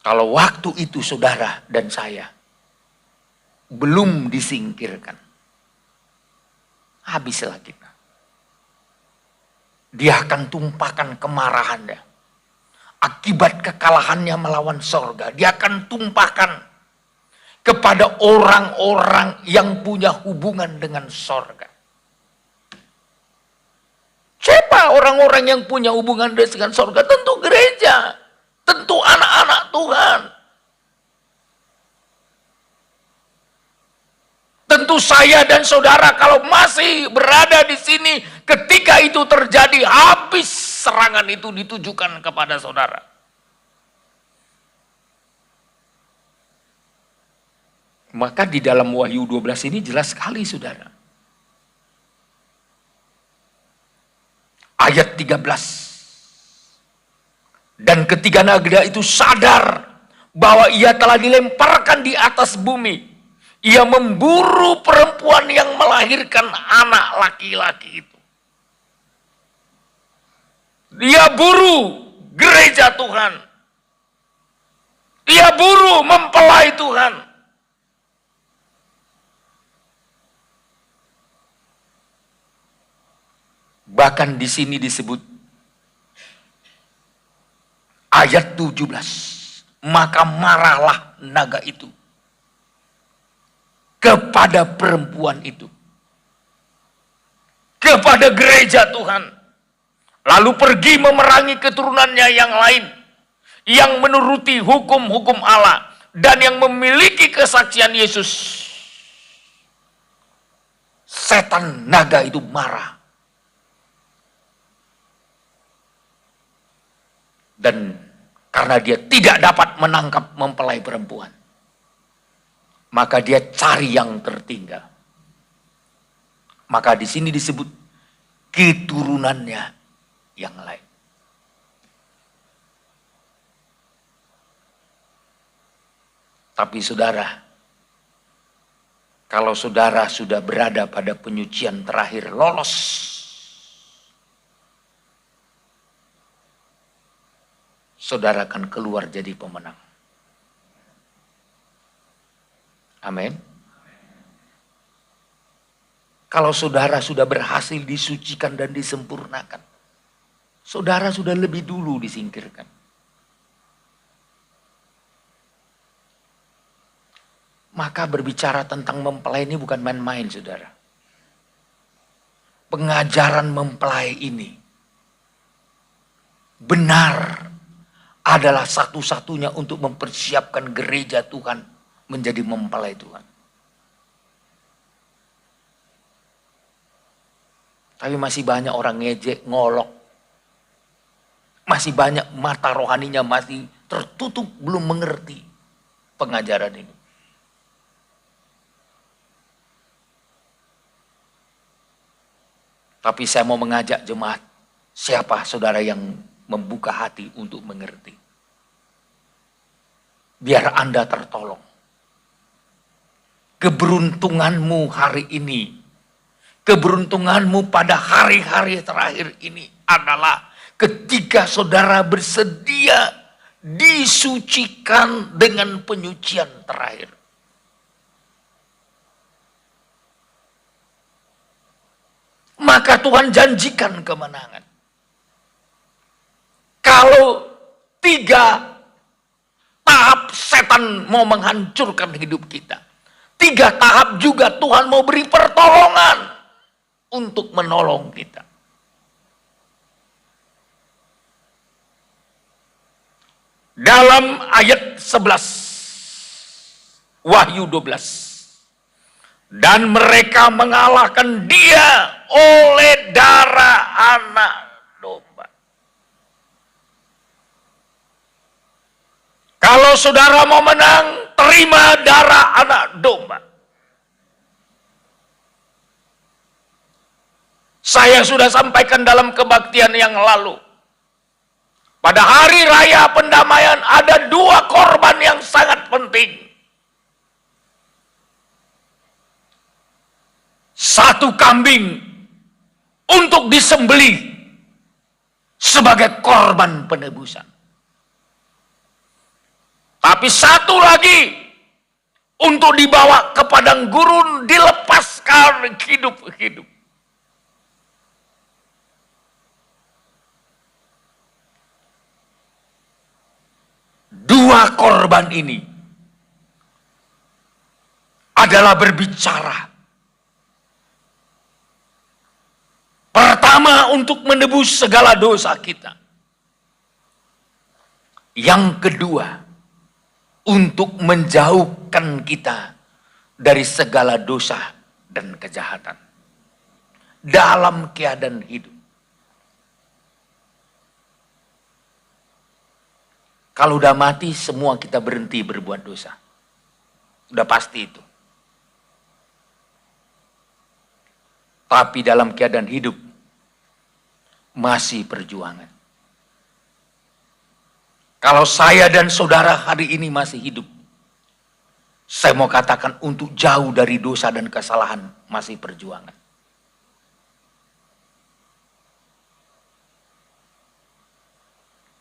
Kalau waktu itu saudara dan saya belum disingkirkan, habislah kita. Dia akan tumpahkan kemarahannya. Akibat kekalahannya melawan sorga, dia akan tumpahkan kepada orang-orang yang punya hubungan dengan sorga. Siapa orang-orang yang punya hubungan dengan sorga? Tentu gereja, tentu anak-anak Tuhan. Tentu saya dan saudara kalau masih berada di sini ketika itu terjadi, habis serangan itu ditujukan kepada saudara. Maka di dalam Wahyu 12 ini jelas sekali saudara. Ayat 13. Dan ketiga naga itu sadar bahwa ia telah dilemparkan di atas bumi. Ia memburu perempuan yang melahirkan anak laki-laki itu. Dia buru gereja Tuhan. Dia buru mempelai Tuhan. Bahkan di sini disebut ayat 17. Maka marahlah naga itu kepada perempuan itu, kepada gereja Tuhan, lalu pergi memerangi keturunannya yang lain, yang menuruti hukum-hukum Allah, dan yang memiliki kesaksian Yesus. Setan naga itu marah. Dan karena dia tidak dapat menangkap mempelai perempuan, maka dia cari yang tertinggal. Maka di sini disebut keturunannya yang lain. Tapi saudara, kalau saudara sudah berada pada penyucian terakhir, lolos, saudara akan keluar jadi pemenang. Amin. Kalau saudara sudah berhasil disucikan dan disempurnakan, saudara sudah lebih dulu disingkirkan. Maka berbicara tentang mempelai ini bukan main-main, saudara. Pengajaran mempelai ini benar adalah satu-satunya untuk mempersiapkan gereja Tuhan menjadi mempelai Tuhan. Tapi masih banyak orang ngejek, ngolok. Masih banyak mata rohaninya masih tertutup, belum mengerti pengajaran ini. Tapi saya mau mengajak jemaat, siapa saudara yang membuka hati untuk mengerti? Biar Anda tertolong. Keberuntunganmu hari ini, Keberuntunganmu pada hari-hari terakhir ini adalah ketika saudara bersedia disucikan dengan penyucian terakhir. Maka Tuhan janjikan kemenangan. Kalau 3 tahap setan mau menghancurkan hidup kita, 3 tahap juga Tuhan mau beri pertolongan untuk menolong kita. Dalam ayat 11 Wahyu 12, dan mereka mengalahkan dia oleh darah anak domba. Kalau saudara mau menang, terima darah anak domba. Saya sudah sampaikan dalam kebaktian yang lalu. Pada hari raya pendamaian ada 2 korban yang sangat penting. 1 kambing untuk disembelih sebagai korban penebusan. Tapi 1 lagi untuk dibawa ke padang gurun, dilepaskan hidup-hidup. Dua korban ini adalah berbicara. Pertama, untuk menebus segala dosa kita. Yang kedua, untuk menjauhkan kita dari segala dosa dan kejahatan dalam keadaan hidup. Kalau udah mati, semua kita berhenti berbuat dosa. Udah pasti itu. Tapi dalam keadaan hidup, masih perjuangan. Kalau saya dan saudara hari ini masih hidup, saya mau katakan untuk jauh dari dosa dan kesalahan masih perjuangan.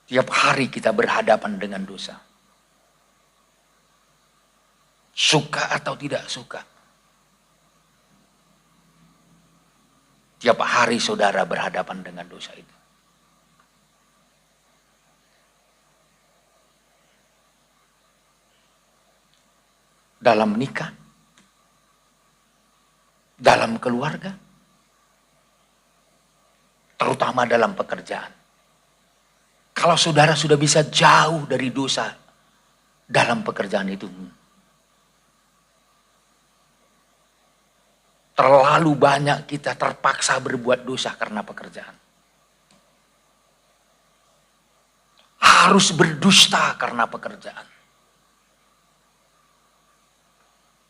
Tiap hari kita berhadapan dengan dosa. Suka atau tidak suka. Tiap hari saudara berhadapan dengan dosa itu. Dalam nikah, dalam keluarga, terutama dalam pekerjaan. Kalau saudara sudah bisa jauh dari dosa dalam pekerjaan itu, terlalu banyak kita terpaksa berbuat dosa karena pekerjaan. Harus berdusta karena pekerjaan.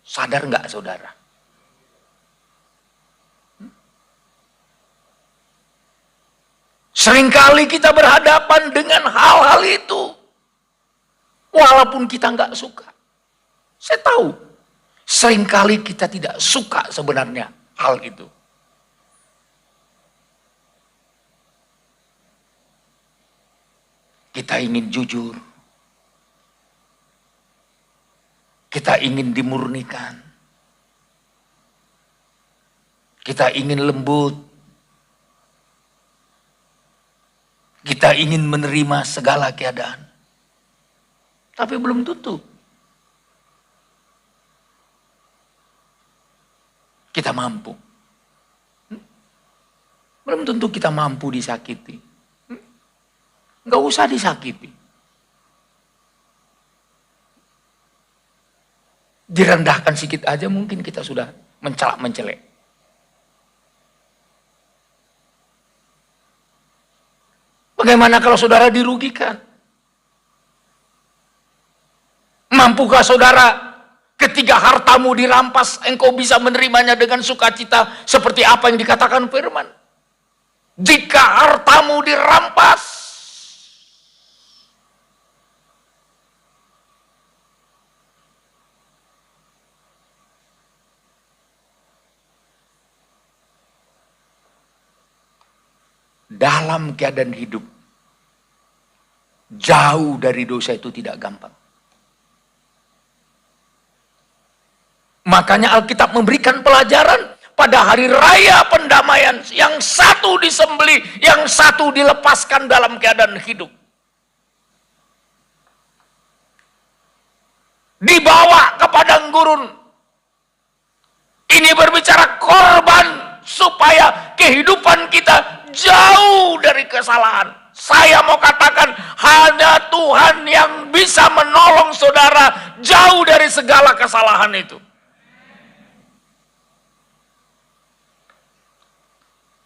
Sadar nggak saudara? Seringkali kita berhadapan dengan hal-hal itu. Walaupun kita nggak suka. Saya tahu. Seringkali kita tidak suka sebenarnya hal itu. Kita ingin jujur. Kita ingin dimurnikan. Kita ingin lembut. Kita ingin menerima segala keadaan. Tapi belum tentu. Kita mampu. Belum tentu kita mampu disakiti. Nggak usah disakiti. Direndahkan sedikit aja mungkin kita sudah mencelak-mencelek. Bagaimana kalau saudara dirugikan? Mampukah saudara ketika hartamu dirampas, engkau bisa menerimanya dengan sukacita seperti apa yang dikatakan firman? Jika hartamu dirampas, dalam keadaan hidup jauh dari dosa itu tidak gampang. Makanya Alkitab memberikan pelajaran pada hari raya pendamaian, yang satu disembelih, yang satu dilepaskan dalam keadaan hidup. Dibawa ke padang gurun. Ini berbicara korban supaya kehidupan kita jauh dari kesalahan. Saya mau katakan, hanya Tuhan yang bisa menolong saudara jauh dari segala kesalahan itu.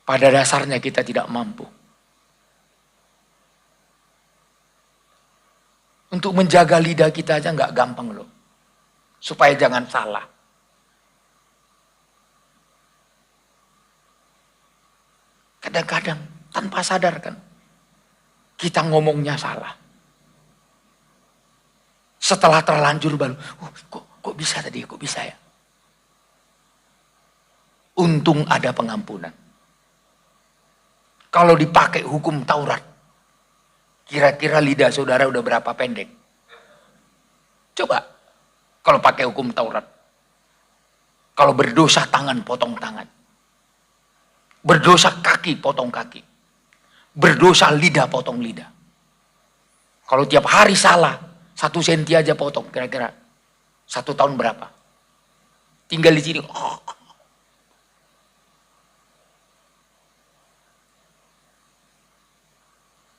Pada dasarnya kita tidak mampu. Untuk menjaga lidah kita aja nggak gampang loh. Supaya jangan salah. Kadang-kadang tanpa sadar kan, kita ngomongnya salah. Setelah terlanjur baru, kok bisa tadi, kok bisa ya? Untung ada pengampunan. Kalau dipakai hukum Taurat, kira-kira lidah saudara udah berapa pendek? Coba, kalau pakai hukum Taurat. Kalau berdosa tangan, potong tangan. Berdosa kaki, potong kaki. Berdosa lidah, potong lidah. Kalau tiap hari salah, 1 senti aja potong, kira-kira 1 tahun berapa? Tinggal di sini,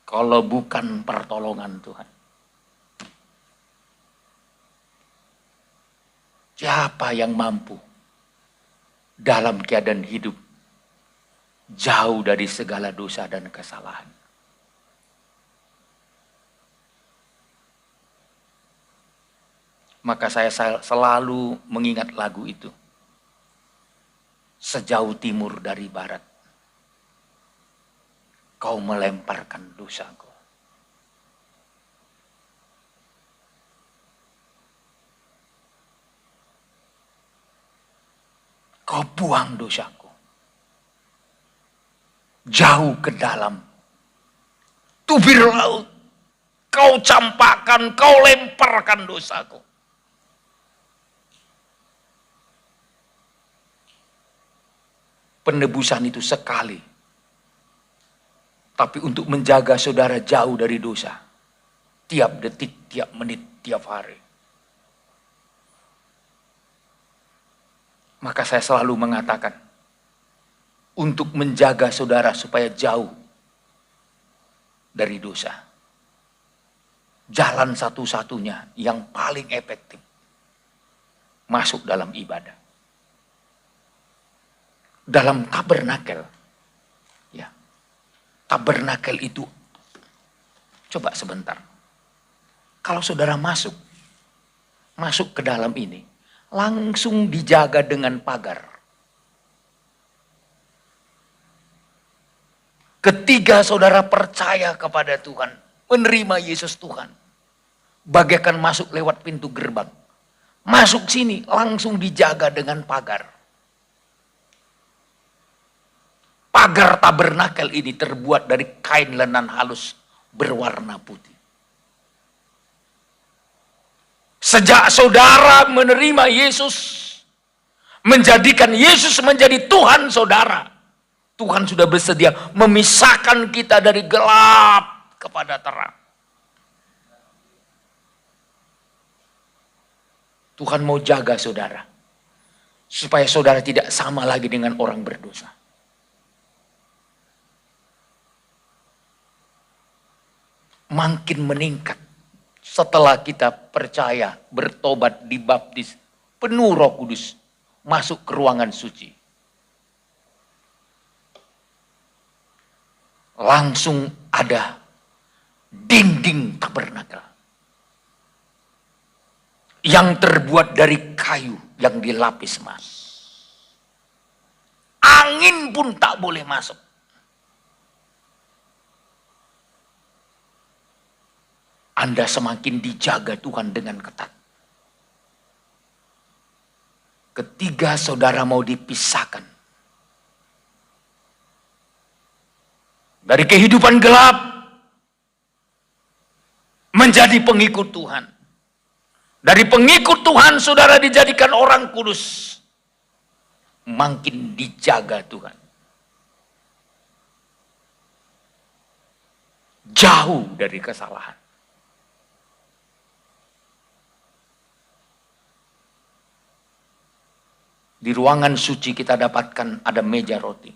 kalau bukan pertolongan Tuhan. Siapa yang mampu dalam keadaan hidup jauh dari segala dosa dan kesalahan? Maka saya selalu mengingat lagu itu. Sejauh timur dari barat, kau melemparkan dosaku. Kau buang dosaku jauh ke dalam tubir laut. Kau campakkan, kau lemparkan dosaku. Penebusan itu sekali. Tapi untuk menjaga saudara jauh dari dosa, tiap detik, tiap menit, tiap hari. Maka saya selalu mengatakan, untuk menjaga saudara supaya jauh dari dosa, jalan satu-satunya yang paling efektif, masuk dalam ibadah. Dalam tabernakel, ya. Tabernakel itu, coba sebentar. Kalau saudara masuk ke dalam ini, langsung dijaga dengan pagar. Ketika saudara percaya kepada Tuhan, menerima Yesus Tuhan, bagaikan masuk lewat pintu gerbang. Masuk sini, langsung dijaga dengan pagar. Pagar tabernakel ini terbuat dari kain lenan halus berwarna putih. Sejak saudara menerima Yesus, menjadikan Yesus menjadi Tuhan saudara, Tuhan sudah bersedia memisahkan kita dari gelap kepada terang. Tuhan mau jaga saudara, supaya saudara tidak sama lagi dengan orang berdosa. Makin meningkat setelah kita percaya, bertobat, dibaptis, penuh Roh Kudus, masuk ke ruangan suci. Langsung ada dinding tabernakel yang terbuat dari kayu yang dilapis emas. Angin pun tak boleh masuk. Anda semakin dijaga Tuhan dengan ketat. Ketika saudara mau dipisahkan, Dari kehidupan gelap menjadi pengikut Tuhan. Dari pengikut Tuhan saudara dijadikan orang kudus. Makin dijaga Tuhan. Jauh dari kesalahan. Di ruangan suci kita dapatkan ada meja roti.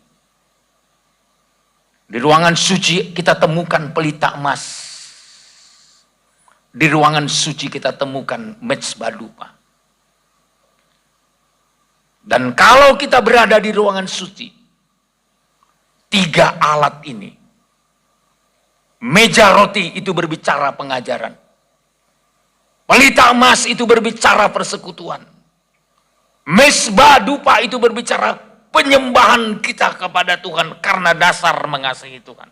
Di ruangan suci kita temukan pelita emas. Di ruangan suci kita temukan mezbah dupa. Dan kalau kita berada di ruangan suci, 3 alat ini. Meja roti itu berbicara pengajaran. Pelita emas itu berbicara persekutuan. Mezbah dupa itu berbicara penyembahan kita kepada Tuhan karena dasar mengasihi Tuhan.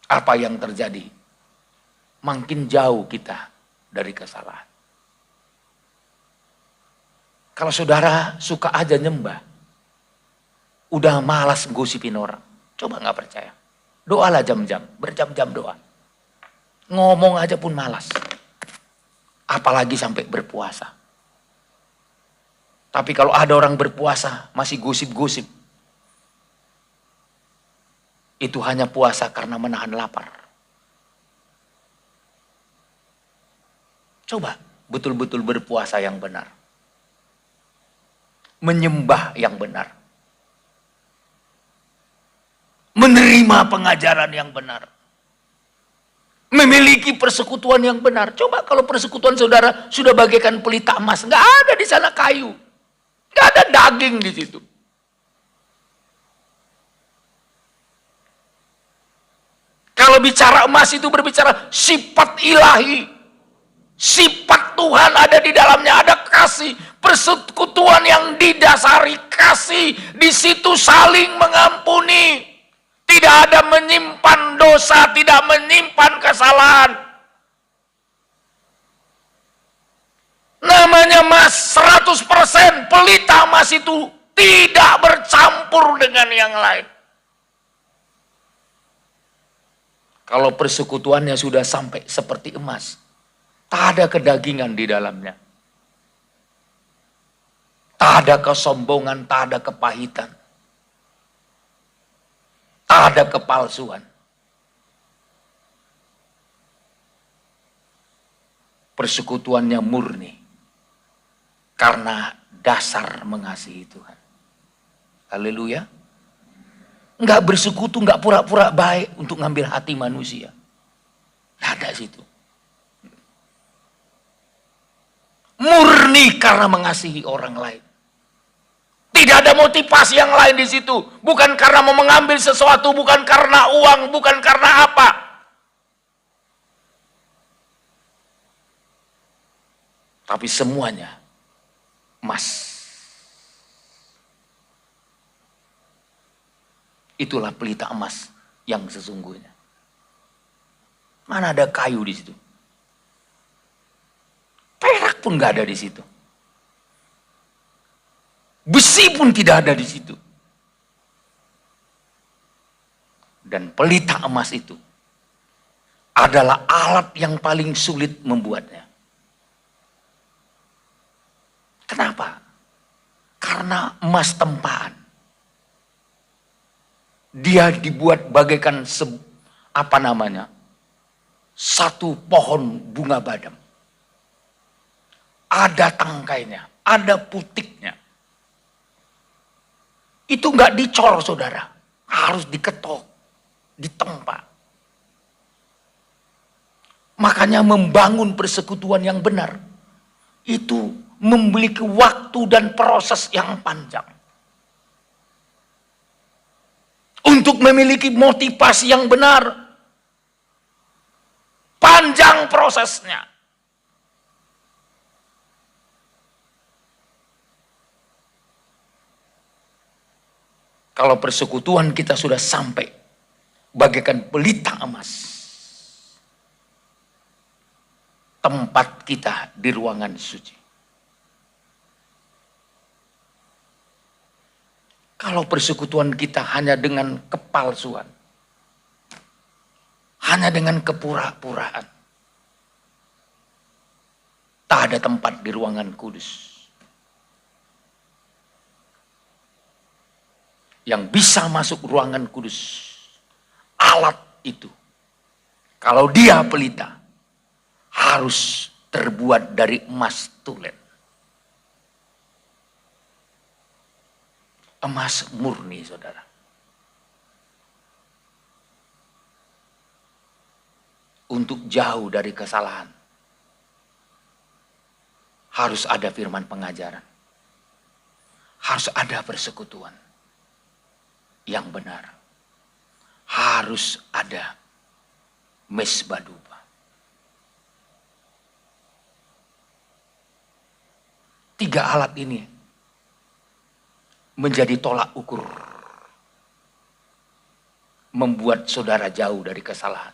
Apa yang terjadi? Makin jauh kita dari kesalahan. Kalau saudara suka aja nyembah, udah malas gosipin orang. Coba nggak percaya. Doalah jam-jam, berjam-jam doa. Ngomong aja pun malas. Apalagi sampai berpuasa. Tapi kalau ada orang berpuasa masih gosip-gosip, itu hanya puasa karena menahan lapar. Coba betul-betul berpuasa yang benar. Menyembah yang benar. Menerima pengajaran yang benar. Memiliki persekutuan yang benar. Coba kalau persekutuan saudara sudah bagaikan pelita emas, nggak ada di sana kayu, nggak ada daging di situ. Kalau bicara emas itu berbicara sifat ilahi, sifat Tuhan ada di dalamnya, ada kasih, persekutuan yang didasari kasih, di situ saling mengampuni. Tidak ada menyimpan dosa, tidak menyimpan kesalahan. Namanya emas 100%, pelita emas itu tidak bercampur dengan yang lain. Kalau persekutuannya sudah sampai seperti emas, tak ada kedagingan di dalamnya. Tak ada kesombongan, tak ada kepahitan. Tak ada kepalsuan. Persekutuannya murni. Karena dasar mengasihi Tuhan. Haleluya. Enggak bersekutu, enggak pura-pura baik untuk ngambil hati manusia. Enggak ada situ. Murni karena mengasihi orang lain. Tidak ada motivasi yang lain di situ. Bukan karena mau mengambil sesuatu, bukan karena uang, bukan karena apa. Tapi semuanya emas. Itulah pelita emas yang sesungguhnya. Mana ada kayu di situ? Perak pun nggak ada di situ. Besi pun tidak ada di situ. Dan pelita emas itu adalah alat yang paling sulit membuatnya. Kenapa? Karena emas tempaan. Dia dibuat bagaikan satu pohon bunga badam. Ada tangkainya, ada putiknya. Itu nggak dicor saudara, harus diketok, ditempa. Makanya membangun persekutuan yang benar, itu memiliki waktu dan proses yang panjang. Untuk memiliki motivasi yang benar, panjang prosesnya. Kalau persekutuan kita sudah sampai bagaikan pelita emas, tempat kita di ruangan suci. Kalau persekutuan kita hanya dengan kepalsuan, hanya dengan kepura-puraan, tak ada tempat di ruangan kudus. Yang bisa masuk ruangan kudus, alat itu, kalau dia pelita, harus terbuat dari emas tulen. Emas murni, saudara. Untuk jauh dari kesalahan, harus ada firman pengajaran. Harus ada persekutuan yang benar. Harus ada mesbah dupa. Tiga alat ini menjadi tolak ukur, membuat saudara jauh dari kesalahan.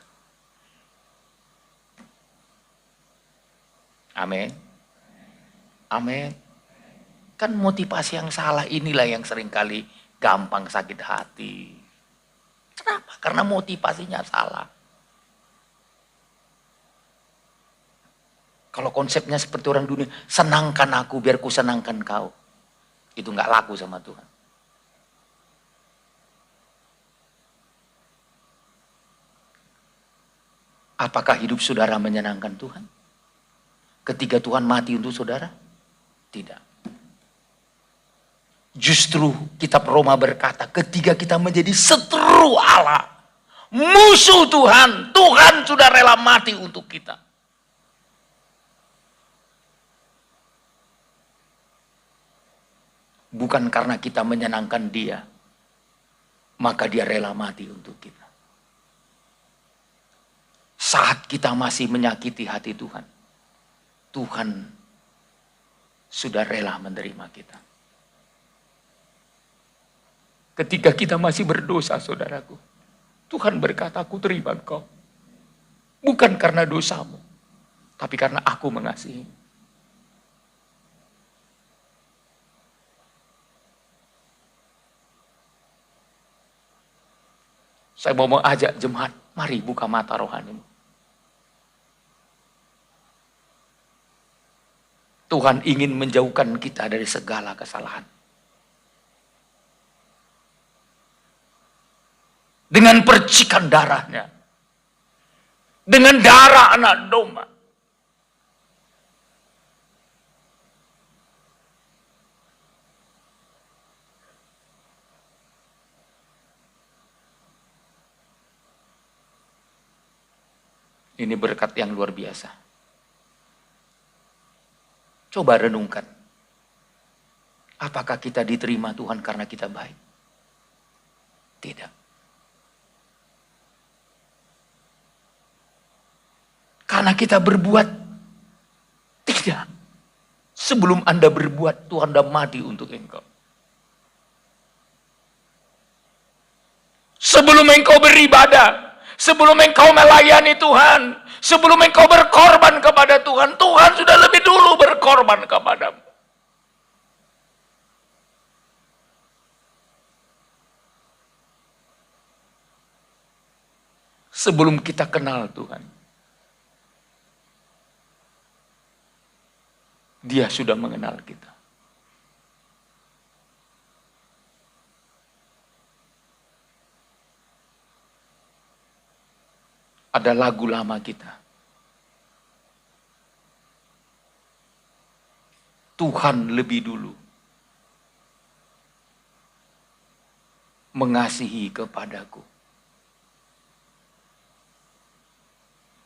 Amin. Amin. Kan motivasi yang salah inilah yang seringkali gampang sakit hati. Kenapa? Karena motivasinya salah. Kalau konsepnya seperti orang dunia, senangkan aku biar ku senangkan kau. Itu nggak laku sama Tuhan. Apakah hidup saudara menyenangkan Tuhan? Ketika Tuhan mati untuk saudara? Tidak. Justru kitab Roma berkata, ketika kita menjadi seteru Allah, musuh Tuhan, Tuhan sudah rela mati untuk kita. Bukan karena kita menyenangkan dia, maka dia rela mati untuk kita. Saat kita masih menyakiti hati Tuhan, Tuhan sudah rela menerima kita. Ketika kita masih berdosa, saudaraku, Tuhan berkata, aku terima engkau. Bukan karena dosamu, tapi karena aku mengasihi. Saya mau mengajak jemaat, mari buka mata rohanimu. Tuhan ingin menjauhkan kita dari segala kesalahan. Dengan percikan darahnya. Dengan darah anak domba. Ini berkat yang luar biasa. Coba renungkan. Apakah kita diterima Tuhan karena kita baik? Tidak. Karena kita berbuat? Tidak. Sebelum Anda berbuat, Tuhan sudah mati untuk engkau. Sebelum engkau beribadah, sebelum engkau melayani Tuhan, sebelum engkau berkorban kepada Tuhan, Tuhan sudah lebih dulu berkorban kepadamu. Sebelum kita kenal Tuhan, Dia sudah mengenal kita. Ada lagu lama kita. Tuhan lebih dulu mengasihi kepadaku.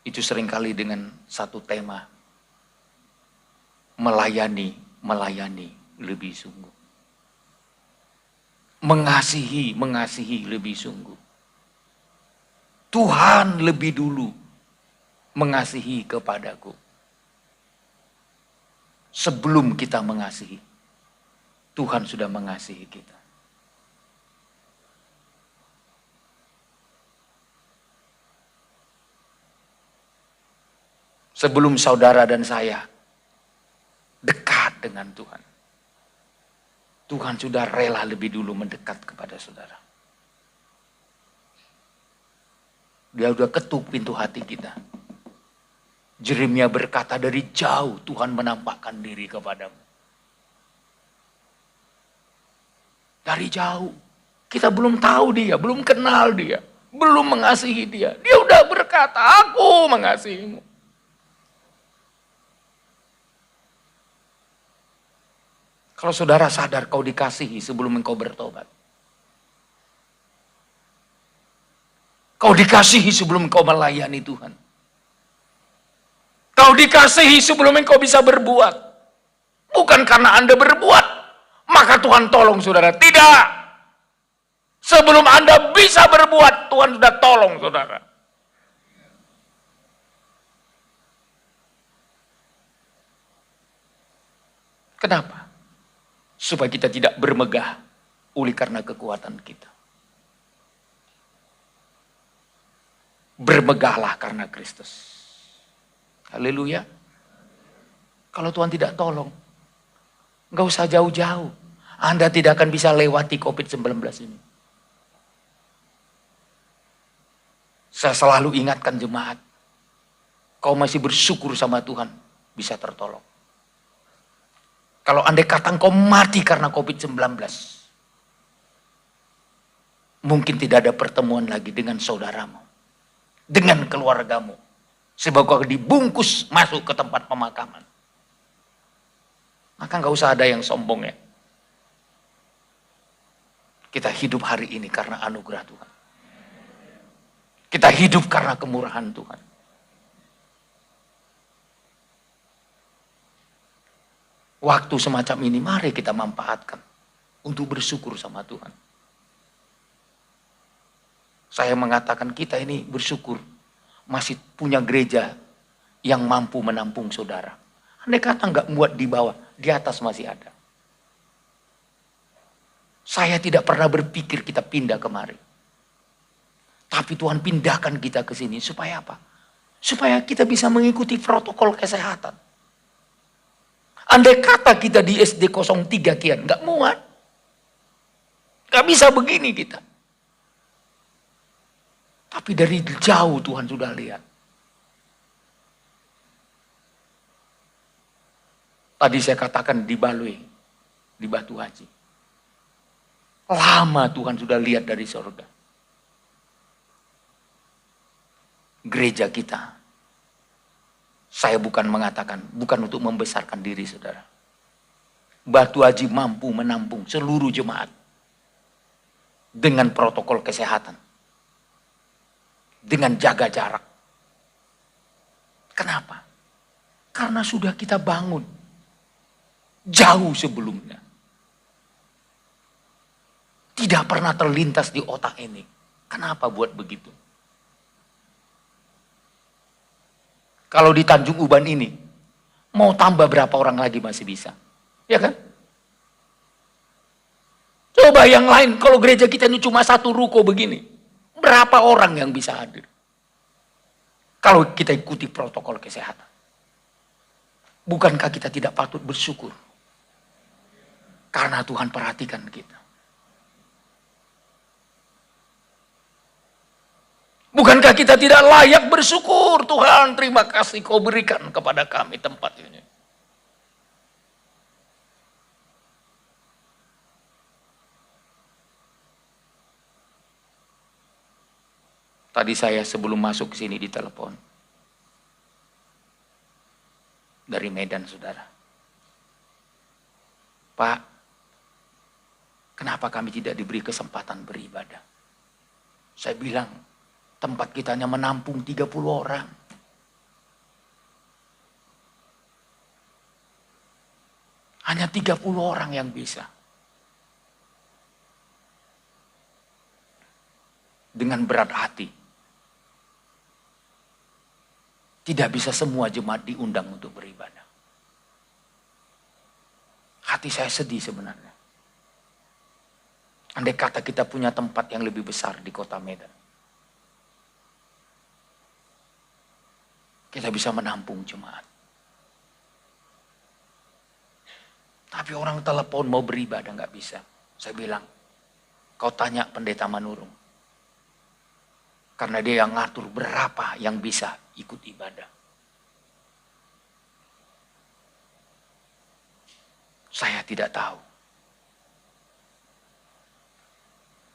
Itu seringkali dengan satu tema. Melayani lebih sungguh. Mengasihi lebih sungguh. Tuhan lebih dulu mengasihi kepadaku. Sebelum kita mengasihi, Tuhan sudah mengasihi kita. Sebelum saudara dan saya dekat dengan Tuhan, Tuhan sudah rela lebih dulu mendekat kepada saudara. Dia sudah ketuk pintu hati kita. Yeremia berkata, dari jauh Tuhan menampakkan diri kepadamu. Dari jauh. Kita belum tahu dia, belum kenal dia, belum mengasihi dia. Dia udah berkata, aku mengasihimu. Kalau saudara sadar kau dikasihi sebelum engkau bertobat. Kau dikasihi sebelum engkau melayani Tuhan. Kau dikasihi sebelum engkau bisa berbuat. Bukan karena Anda berbuat, maka Tuhan tolong saudara. Tidak. Sebelum Anda bisa berbuat, Tuhan sudah tolong saudara. Kenapa? Supaya kita tidak bermegah oleh karena kekuatan kita. Bermegahlah karena Kristus. Haleluya. Kalau Tuhan tidak tolong, nggak usah jauh-jauh. Anda tidak akan bisa lewati COVID-19 ini. Saya selalu ingatkan jemaat, kau masih bersyukur sama Tuhan, bisa tertolong. Kalau andai kata engkau mati karena COVID-19, mungkin tidak ada pertemuan lagi dengan saudaramu, dengan keluargamu. Sebab kau dibungkus masuk ke tempat pemakaman. Maka nggak usah ada yang sombong ya. Kita hidup hari ini karena anugerah Tuhan. Kita hidup karena kemurahan Tuhan. Waktu semacam ini mari kita manfaatkan untuk bersyukur sama Tuhan. Saya mengatakan kita ini bersyukur masih punya gereja yang mampu menampung saudara. Andai kata nggak muat di bawah, di atas masih ada. Saya tidak pernah berpikir kita pindah kemari. Tapi Tuhan pindahkan kita ke sini supaya apa? Supaya kita bisa mengikuti protokol kesehatan. Andai kata kita di SD 03 kian, nggak muat. Nggak bisa begini kita. Tapi dari jauh Tuhan sudah lihat. Tadi saya katakan di Baloi, di Batu Haji. Lama Tuhan sudah lihat dari surga. Gereja kita. Saya bukan mengatakan, bukan untuk membesarkan diri saudara. Batu Haji mampu menampung seluruh jemaat. Dengan protokol kesehatan. Dengan jaga jarak. Kenapa? Karena sudah kita bangun. Jauh sebelumnya. Tidak pernah terlintas di otak ini. Kenapa buat begitu? Kalau di Tanjung Uban ini, mau tambah berapa orang lagi masih bisa. Ya kan? Coba yang lain, kalau gereja kita ini cuma satu ruko begini. Berapa orang yang bisa hadir? Kalau kita ikuti protokol kesehatan. Bukankah kita tidak patut bersyukur? Karena Tuhan perhatikan kita. Bukankah kita tidak layak bersyukur? Tuhan, terima kasih kau berikan kepada kami tempat ini. Tadi saya sebelum masuk ke sini ditelepon. Dari Medan, saudara. Pak, kenapa kami tidak diberi kesempatan beribadah? Saya bilang, tempat kita hanya menampung 30 orang. Hanya 30 orang yang bisa. Dengan berat hati. Tidak bisa semua jemaat diundang untuk beribadah. Hati saya sedih sebenarnya. Andai kata kita punya tempat yang lebih besar di kota Medan. Kita bisa menampung jemaat. Tapi orang telepon mau beribadah nggak bisa. Saya bilang, kau tanya pendeta Manurung. Karena dia yang ngatur berapa yang bisa ikut ibadah. Saya tidak tahu.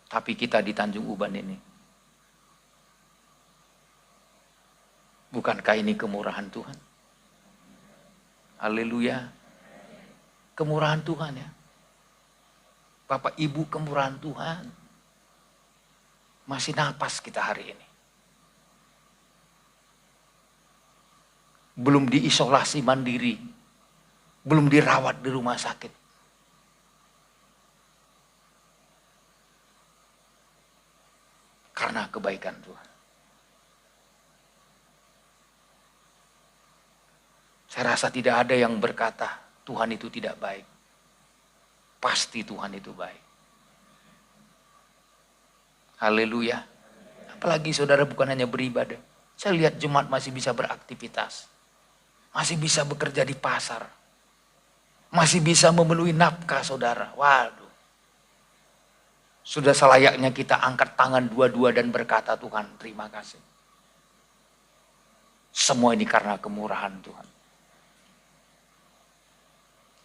Tapi kita di Tanjung Uban ini, bukankah ini kemurahan Tuhan? Haleluya. Kemurahan Tuhan ya. Bapak Ibu, kemurahan Tuhan. Masih napas kita hari ini. Belum diisolasi mandiri. Belum dirawat di rumah sakit. Karena kebaikan Tuhan. Saya rasa tidak ada yang berkata Tuhan itu tidak baik. Pasti Tuhan itu baik. Haleluya. Apalagi saudara bukan hanya beribadah. Saya lihat jemaat masih bisa beraktivitas. Masih bisa bekerja di pasar. Masih bisa memenuhi nafkah saudara. Waduh. Sudah selayaknya kita angkat tangan dua-dua dan berkata, Tuhan terima kasih. Semua ini karena kemurahan Tuhan.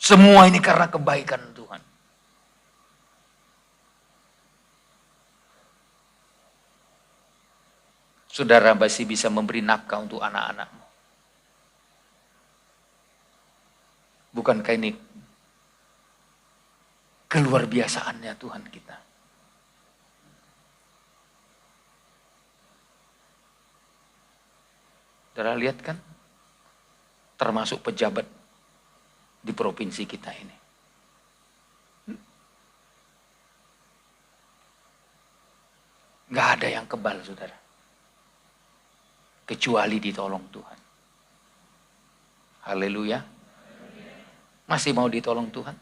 Semua ini karena kebaikan Tuhan. Saudara masih bisa memberi nafkah untuk anak-anakmu. Bukankah ini keluar biasaannya Tuhan kita? Saudara lihat kan? Termasuk pejabat di provinsi kita ini. Nggak ada yang kebal, saudara. Kecuali ditolong Tuhan. Haleluya. Masih mau ditolong Tuhan?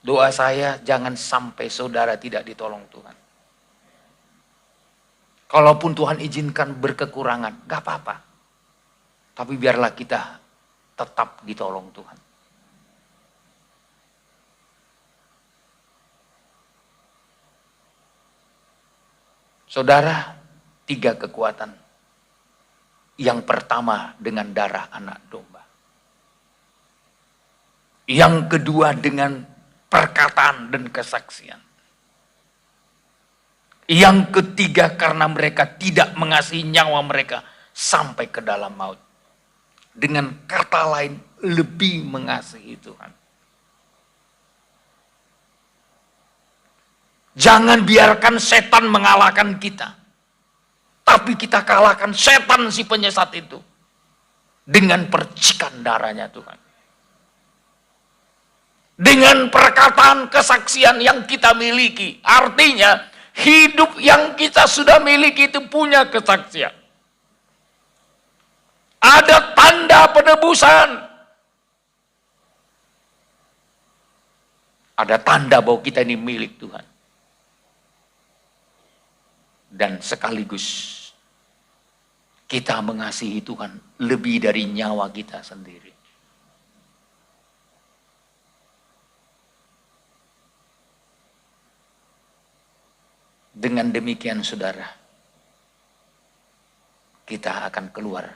Doa saya jangan sampai saudara tidak ditolong Tuhan. Kalaupun Tuhan izinkan berkekurangan, gak apa-apa. Tapi biarlah kita tetap ditolong Tuhan. Saudara, 3 kekuatan. Yang pertama dengan darah anak domba. Yang kedua dengan perkataan dan kesaksian. Yang ketiga karena mereka tidak mengasihi nyawa mereka sampai ke dalam maut. Dengan kata lain, lebih mengasihi Tuhan. Jangan biarkan setan mengalahkan kita. Tapi kita kalahkan setan si penyesat itu. Dengan percikan darahnya Tuhan. Dengan perkataan kesaksian yang kita miliki. Artinya hidup yang kita sudah miliki itu punya kesaksian. Ada tanda penebusan. Ada tanda bahwa kita ini milik Tuhan. Dan sekaligus kita mengasihi Tuhan lebih dari nyawa kita sendiri. Dengan demikian saudara, kita akan keluar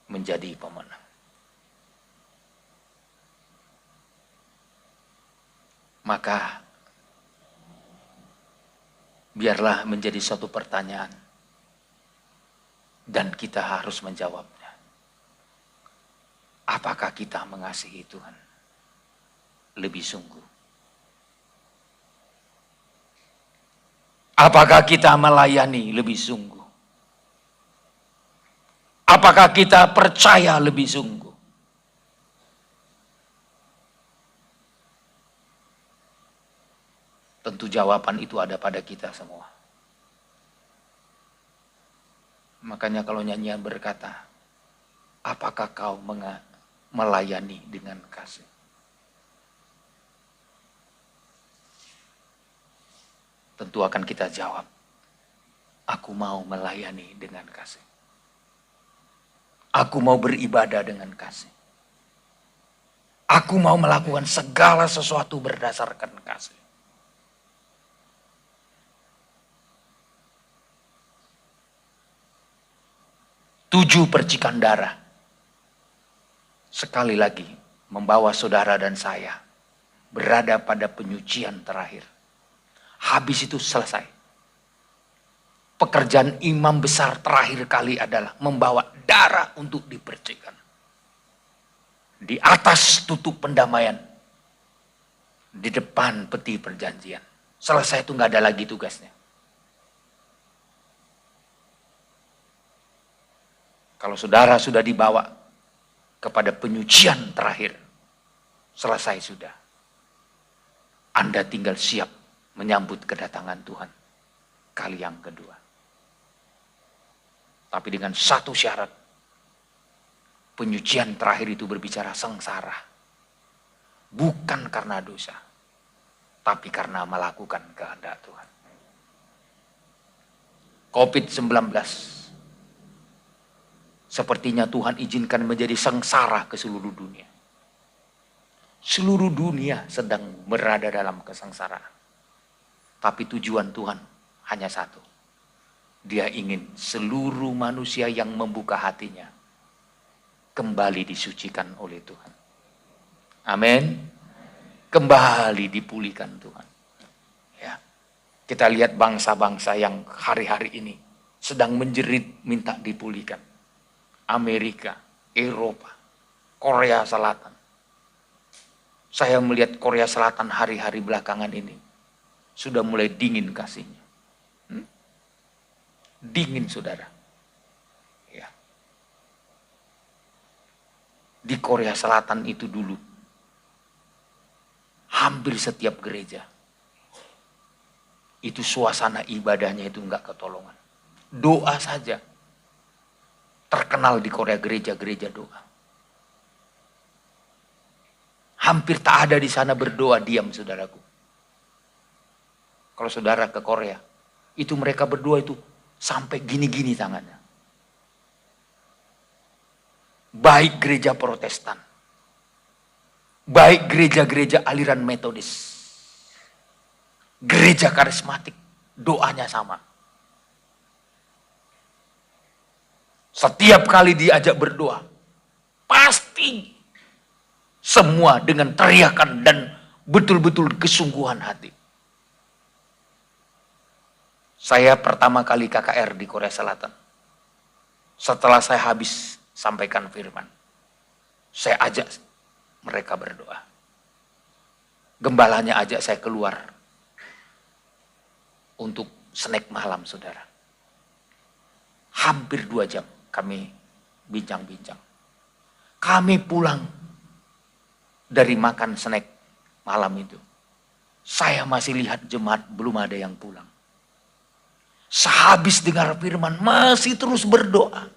menjadi pemenang. Maka biarlah menjadi suatu pertanyaan dan kita harus menjawabnya. Apakah kita mengasihi Tuhan lebih sungguh? Apakah kita melayani lebih sungguh? Apakah kita percaya lebih sungguh? Tentu jawaban itu ada pada kita semua. Makanya kalau nyanyian berkata, apakah kau melayani dengan kasih? Tentu akan kita jawab, aku mau melayani dengan kasih. Aku mau beribadah dengan kasih. Aku mau melakukan segala sesuatu berdasarkan kasih. Tujuh percikan darah. Sekali lagi membawa saudara dan saya berada pada penyucian terakhir. Habis itu selesai. Pekerjaan imam besar terakhir kali adalah membawa darah untuk dipercikan. Di atas tutup pendamaian. Di depan peti perjanjian. Selesai itu nggak ada lagi tugasnya. Kalau saudara sudah dibawa kepada penyucian terakhir, selesai sudah. Anda tinggal siap menyambut kedatangan Tuhan kali yang kedua. Tapi dengan satu syarat, penyucian terakhir itu berbicara sengsara. Bukan karena dosa, tapi karena melakukan kehendak Tuhan. COVID-19 sepertinya Tuhan izinkan menjadi sengsara ke seluruh dunia. Seluruh dunia sedang berada dalam kesengsaraan. Tapi tujuan Tuhan hanya satu. Dia ingin seluruh manusia yang membuka hatinya kembali disucikan oleh Tuhan. Amin. Kembali dipulihkan Tuhan. Ya. Kita lihat bangsa-bangsa yang hari-hari ini sedang menjerit minta dipulihkan. Amerika, Eropa, Korea Selatan. Saya melihat Korea Selatan hari-hari belakangan ini sudah mulai dingin kasihnya. Dingin saudara. Ya. Di Korea Selatan itu dulu hampir setiap gereja itu suasana ibadahnya itu enggak ketolongan. Doa saja terkenal di Korea gereja-gereja doa. Hampir tak ada di sana berdoa diam saudaraku. Kalau saudara ke Korea, itu mereka berdoa itu sampai gini-gini tangannya. Baik gereja Protestan, baik gereja-gereja aliran Metodis, gereja karismatik, doanya sama. Setiap kali diajak berdoa, pasti semua dengan teriakan dan betul-betul kesungguhan hati. Saya pertama kali KKR di Korea Selatan. Setelah saya habis sampaikan firman, saya ajak mereka berdoa. Gembalanya ajak saya keluar untuk snack malam saudara. Hampir 2 jam kami bincang-bincang. Kami pulang dari makan snack malam itu. Saya masih lihat jemaat belum ada yang pulang. Sehabis dengar firman masih terus berdoa.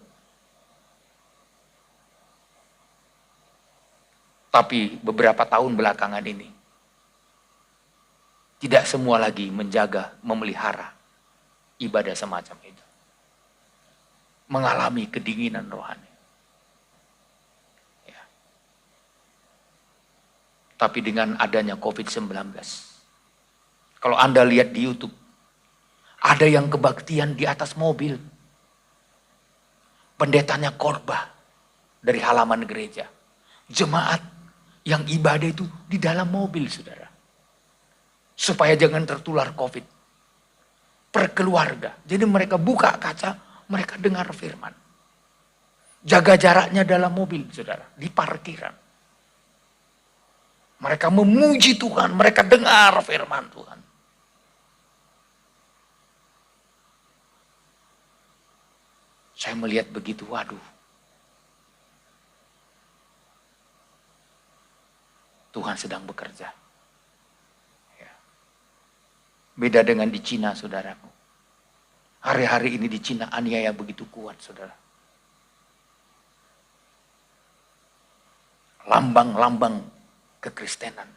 Tapi beberapa tahun belakangan ini tidak semua lagi menjaga, memelihara ibadah semacam itu. Mengalami kedinginan rohani. Ya. Tapi dengan adanya COVID-19, kalau Anda lihat di YouTube, ada yang kebaktian di atas mobil. Pendetanya khotbah dari halaman gereja. Jemaat yang ibadah itu di dalam mobil, saudara. Supaya jangan tertular COVID. Perkeluarga. Jadi mereka buka kaca, mereka dengar firman. Jaga jaraknya dalam mobil, saudara. Di parkiran. Mereka memuji Tuhan, mereka dengar firman Tuhan. Saya melihat begitu, waduh. Tuhan sedang bekerja. Ya. Beda dengan di Cina, saudaraku. Hari-hari ini di Cina aniaya begitu kuat, saudara. Lambang-lambang kekristenan.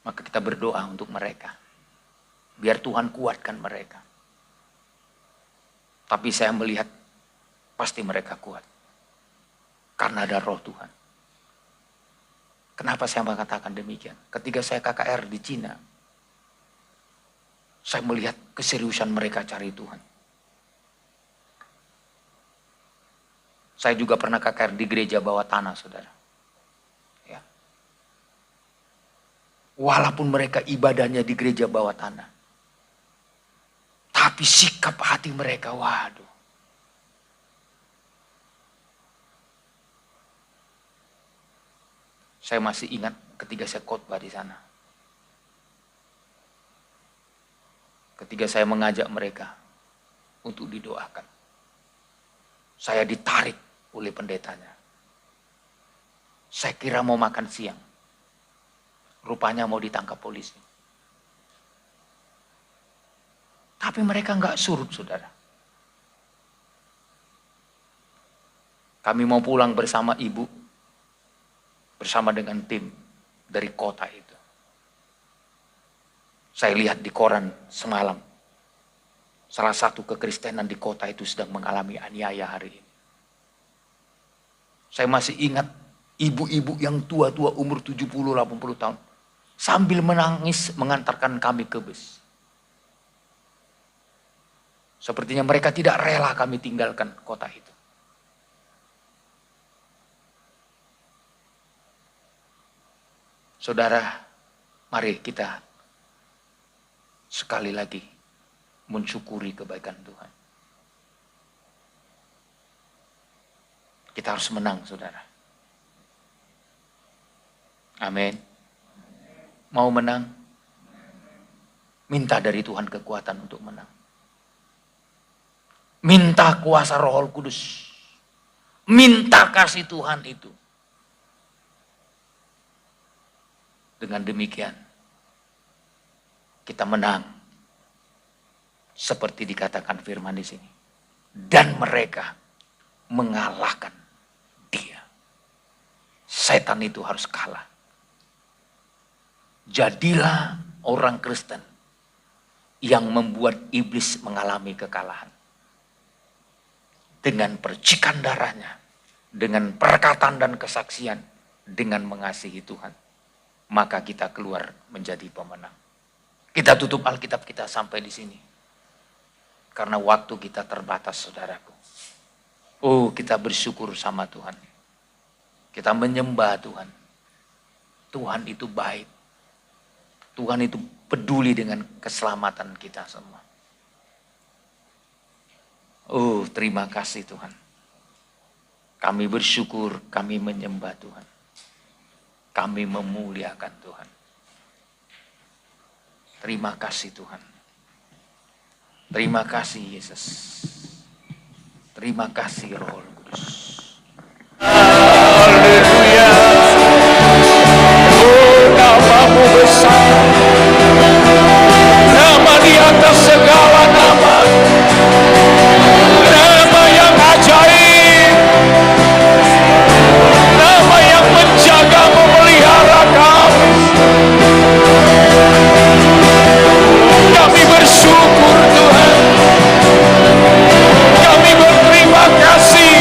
Maka kita berdoa untuk mereka. Biar Tuhan kuatkan mereka. Tapi saya melihat pasti mereka kuat. Karena ada roh Tuhan. Kenapa saya mengatakan demikian? Ketika saya KKR di Cina, saya melihat keseriusan mereka cari Tuhan. Saya juga pernah KKR di gereja bawah tanah, saudara. Ya. Walaupun mereka ibadahnya di gereja bawah tanah, tapi sikap hati mereka, waduh. Saya masih ingat ketika saya khotbah di sana. Ketika saya mengajak mereka untuk didoakan. Saya ditarik oleh pendetanya. Saya kira mau makan siang. Rupanya mau ditangkap polisi. Tapi mereka nggak surut, saudara. Kami mau pulang bersama ibu, bersama dengan tim dari kota itu. Saya lihat di koran semalam, salah satu kekristenan di kota itu sedang mengalami aniaya hari ini. Saya masih ingat ibu-ibu yang tua-tua umur 70-80 tahun, sambil menangis mengantarkan kami ke bus. Sepertinya mereka tidak rela kami tinggalkan kota itu. Saudara, mari kita sekali lagi mensyukuri kebaikan Tuhan. Kita harus menang, saudara. Amin. Mau menang? Minta dari Tuhan kekuatan untuk menang. Minta kuasa Roh Kudus. Minta kasih Tuhan itu. Dengan demikian, kita menang. Seperti dikatakan firman di sini. Dan mereka mengalahkan dia. Setan itu harus kalah. Jadilah orang Kristen yang membuat iblis mengalami kekalahan. Dengan percikan darahnya, dengan perkataan dan kesaksian, dengan mengasihi Tuhan. Maka kita keluar menjadi pemenang. Kita tutup Alkitab kita sampai di sini. Karena waktu kita terbatas, saudaraku. Oh, kita bersyukur sama Tuhan. Kita menyembah Tuhan. Tuhan itu baik. Tuhan itu peduli dengan keselamatan kita semua. Oh, terima kasih Tuhan. Kami bersyukur, kami menyembah Tuhan. Kami memuliakan Tuhan. Terima kasih Tuhan. Terima kasih Yesus. Terima kasih Roh Kudus. Haleluya. Oh, nama-Mu besar. Nama di atas segala nama. Nama yang ajaib. Nama yang menjaga, memelihara kami. Kami bersyukur Tuhan. Kami berterima kasih.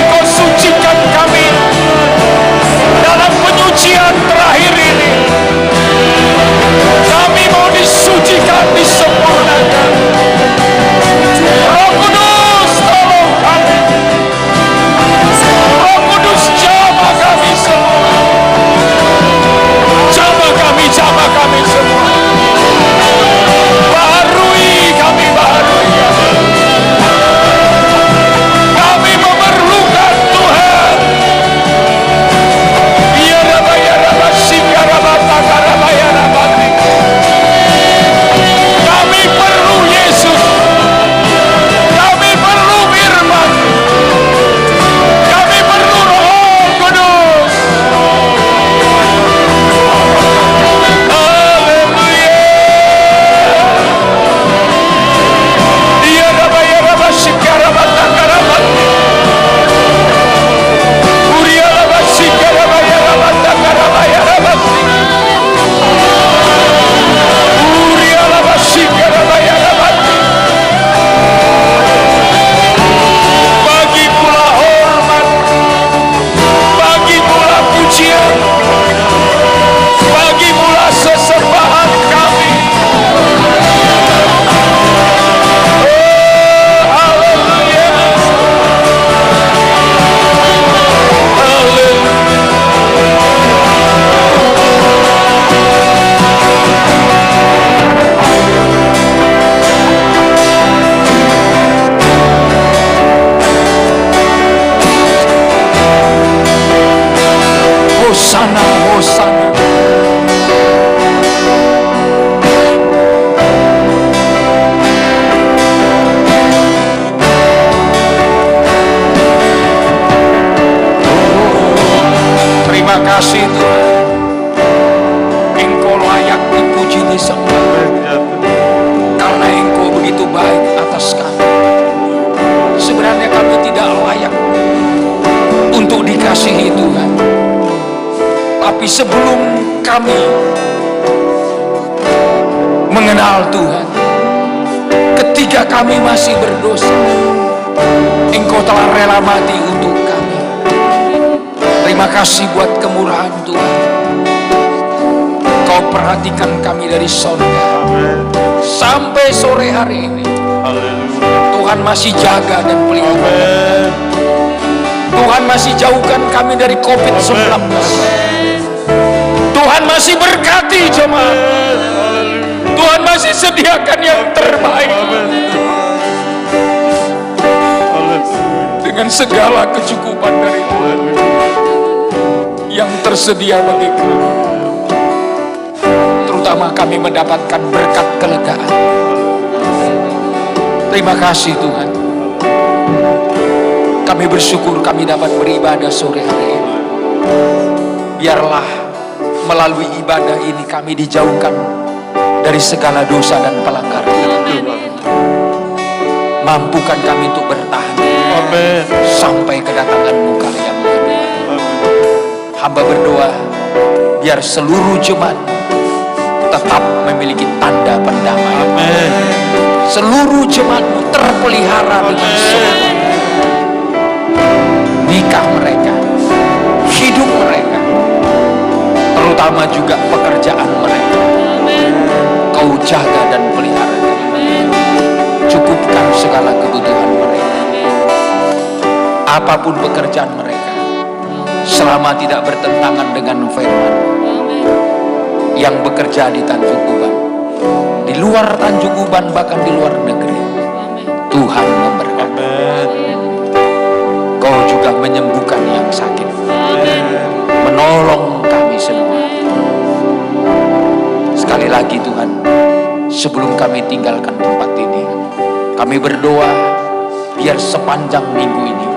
Hosana, Hosana. Terima kasih Tuhan, Engkau layak dipuji disembah, karena Engkau begitu baik atas kami. Sebenarnya kami tidak layak untuk dikasihi Tuhan, tapi sebelum kami mengenal Tuhan, ketika kami masih berdosa, Engkau telah rela mati untuk kami. Terima kasih buat kemurahan Tuhan. Kau perhatikan kami dari sorga sampai sore hari ini. Tuhan masih jaga dan pelihara. Tuhan masih jauhkan kami dari COVID-19. Tuhan masih berkati jemaat. Tuhan masih sediakan yang terbaik dengan segala kecukupan dari Tuhan yang tersedia bagi kami. Terutama kami mendapatkan berkat kelegaan. Terima kasih Tuhan. Kami bersyukur kami dapat beribadah sore hari ini. Biarlah melalui ibadah ini kami dijauhkan dari segala dosa dan pelanggaran. Mampukan kami untuk bertahan sampai kedatangan-Mu kali yang kedua. Hamba berdoa biar seluruh jemaat tetap memiliki tanda pendamaian. Seluruh jemaat-Mu terpelihara dengan sempurna. Nikah mereka, hidup mereka, terutama juga pekerjaan mereka, Kau jaga dan pelihara. Cukupkan segala kebutuhan mereka. Apapun pekerjaan mereka, selama tidak bertentangan dengan firman, yang bekerja di Tanjung Uban, di luar Tanjung Uban, bahkan di luar negeri, Tuhan memberkati. Kau juga menyembuhkan yang sakit, menolong kami semua. Sekali lagi Tuhan, sebelum kami tinggalkan tempat ini, kami berdoa biar sepanjang minggu ini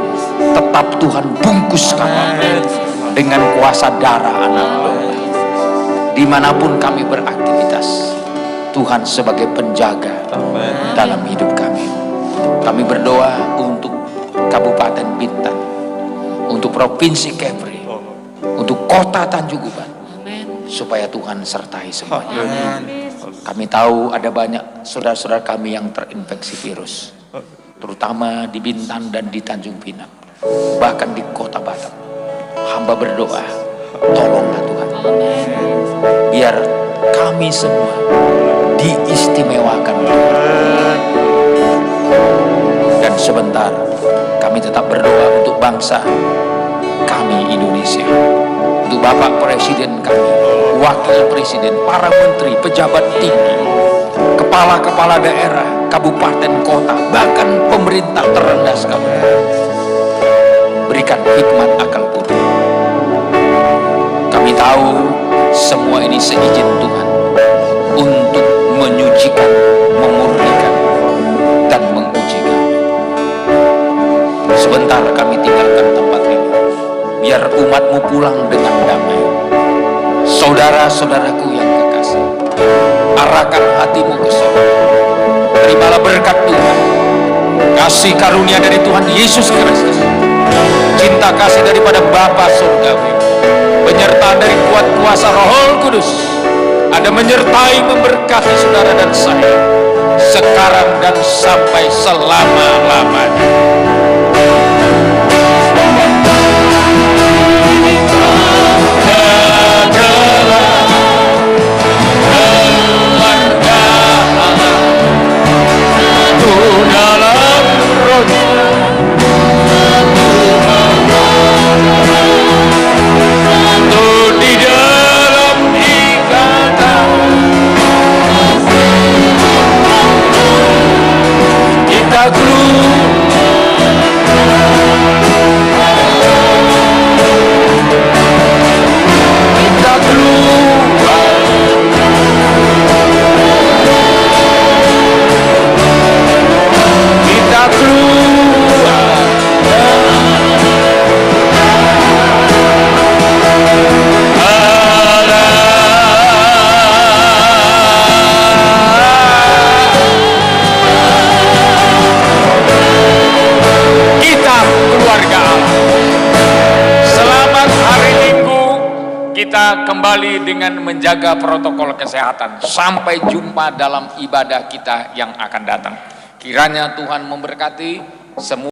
tetap Tuhan bungkus kami dengan kuasa darah anak domba. Dimanapun kami beraktivitas, Tuhan sebagai penjaga dalam hidup kami. Kami berdoa untuk Kabupaten Bintan, untuk Provinsi Kepri, untuk Kota Tanjung Uban, supaya Tuhan sertai semuanya. Kami tahu ada banyak saudara-saudara kami yang terinfeksi virus, terutama di Bintan dan di Tanjung Pinang, bahkan di Kota Batam. Hamba berdoa, tolonglah Tuhan, biar kami semua diistimewakan. Dan sebentar kami tetap berdoa untuk bangsa kami Indonesia, untuk Bapak Presiden kami, Wakil Presiden, para menteri, pejabat tinggi, kepala-kepala daerah, kabupaten, kota, bahkan pemerintah terendah sekali. Berikan hikmat akal budi. Kami tahu semua ini seizin Tuhan untuk menyucikan, memurnikan, dan menguji kami. Sebentar kami tinggalkan tempat ini, biar umat-Mu pulang dengan damai. Saudara-saudaraku yang kekasih, arahkan hatimu ke surga. Terimalah berkat Tuhan, kasih karunia dari Tuhan Yesus Kristus, cinta kasih daripada Bapa surgawi, penyertaan dari kuat kuasa Roh Kudus, ada menyertai memberkati saudara dan saya, sekarang dan sampai selama-lamanya. kita kembali dengan menjaga protokol kesehatan. Sampai jumpa dalam ibadah kita yang akan datang. Kiranya Tuhan memberkati semua.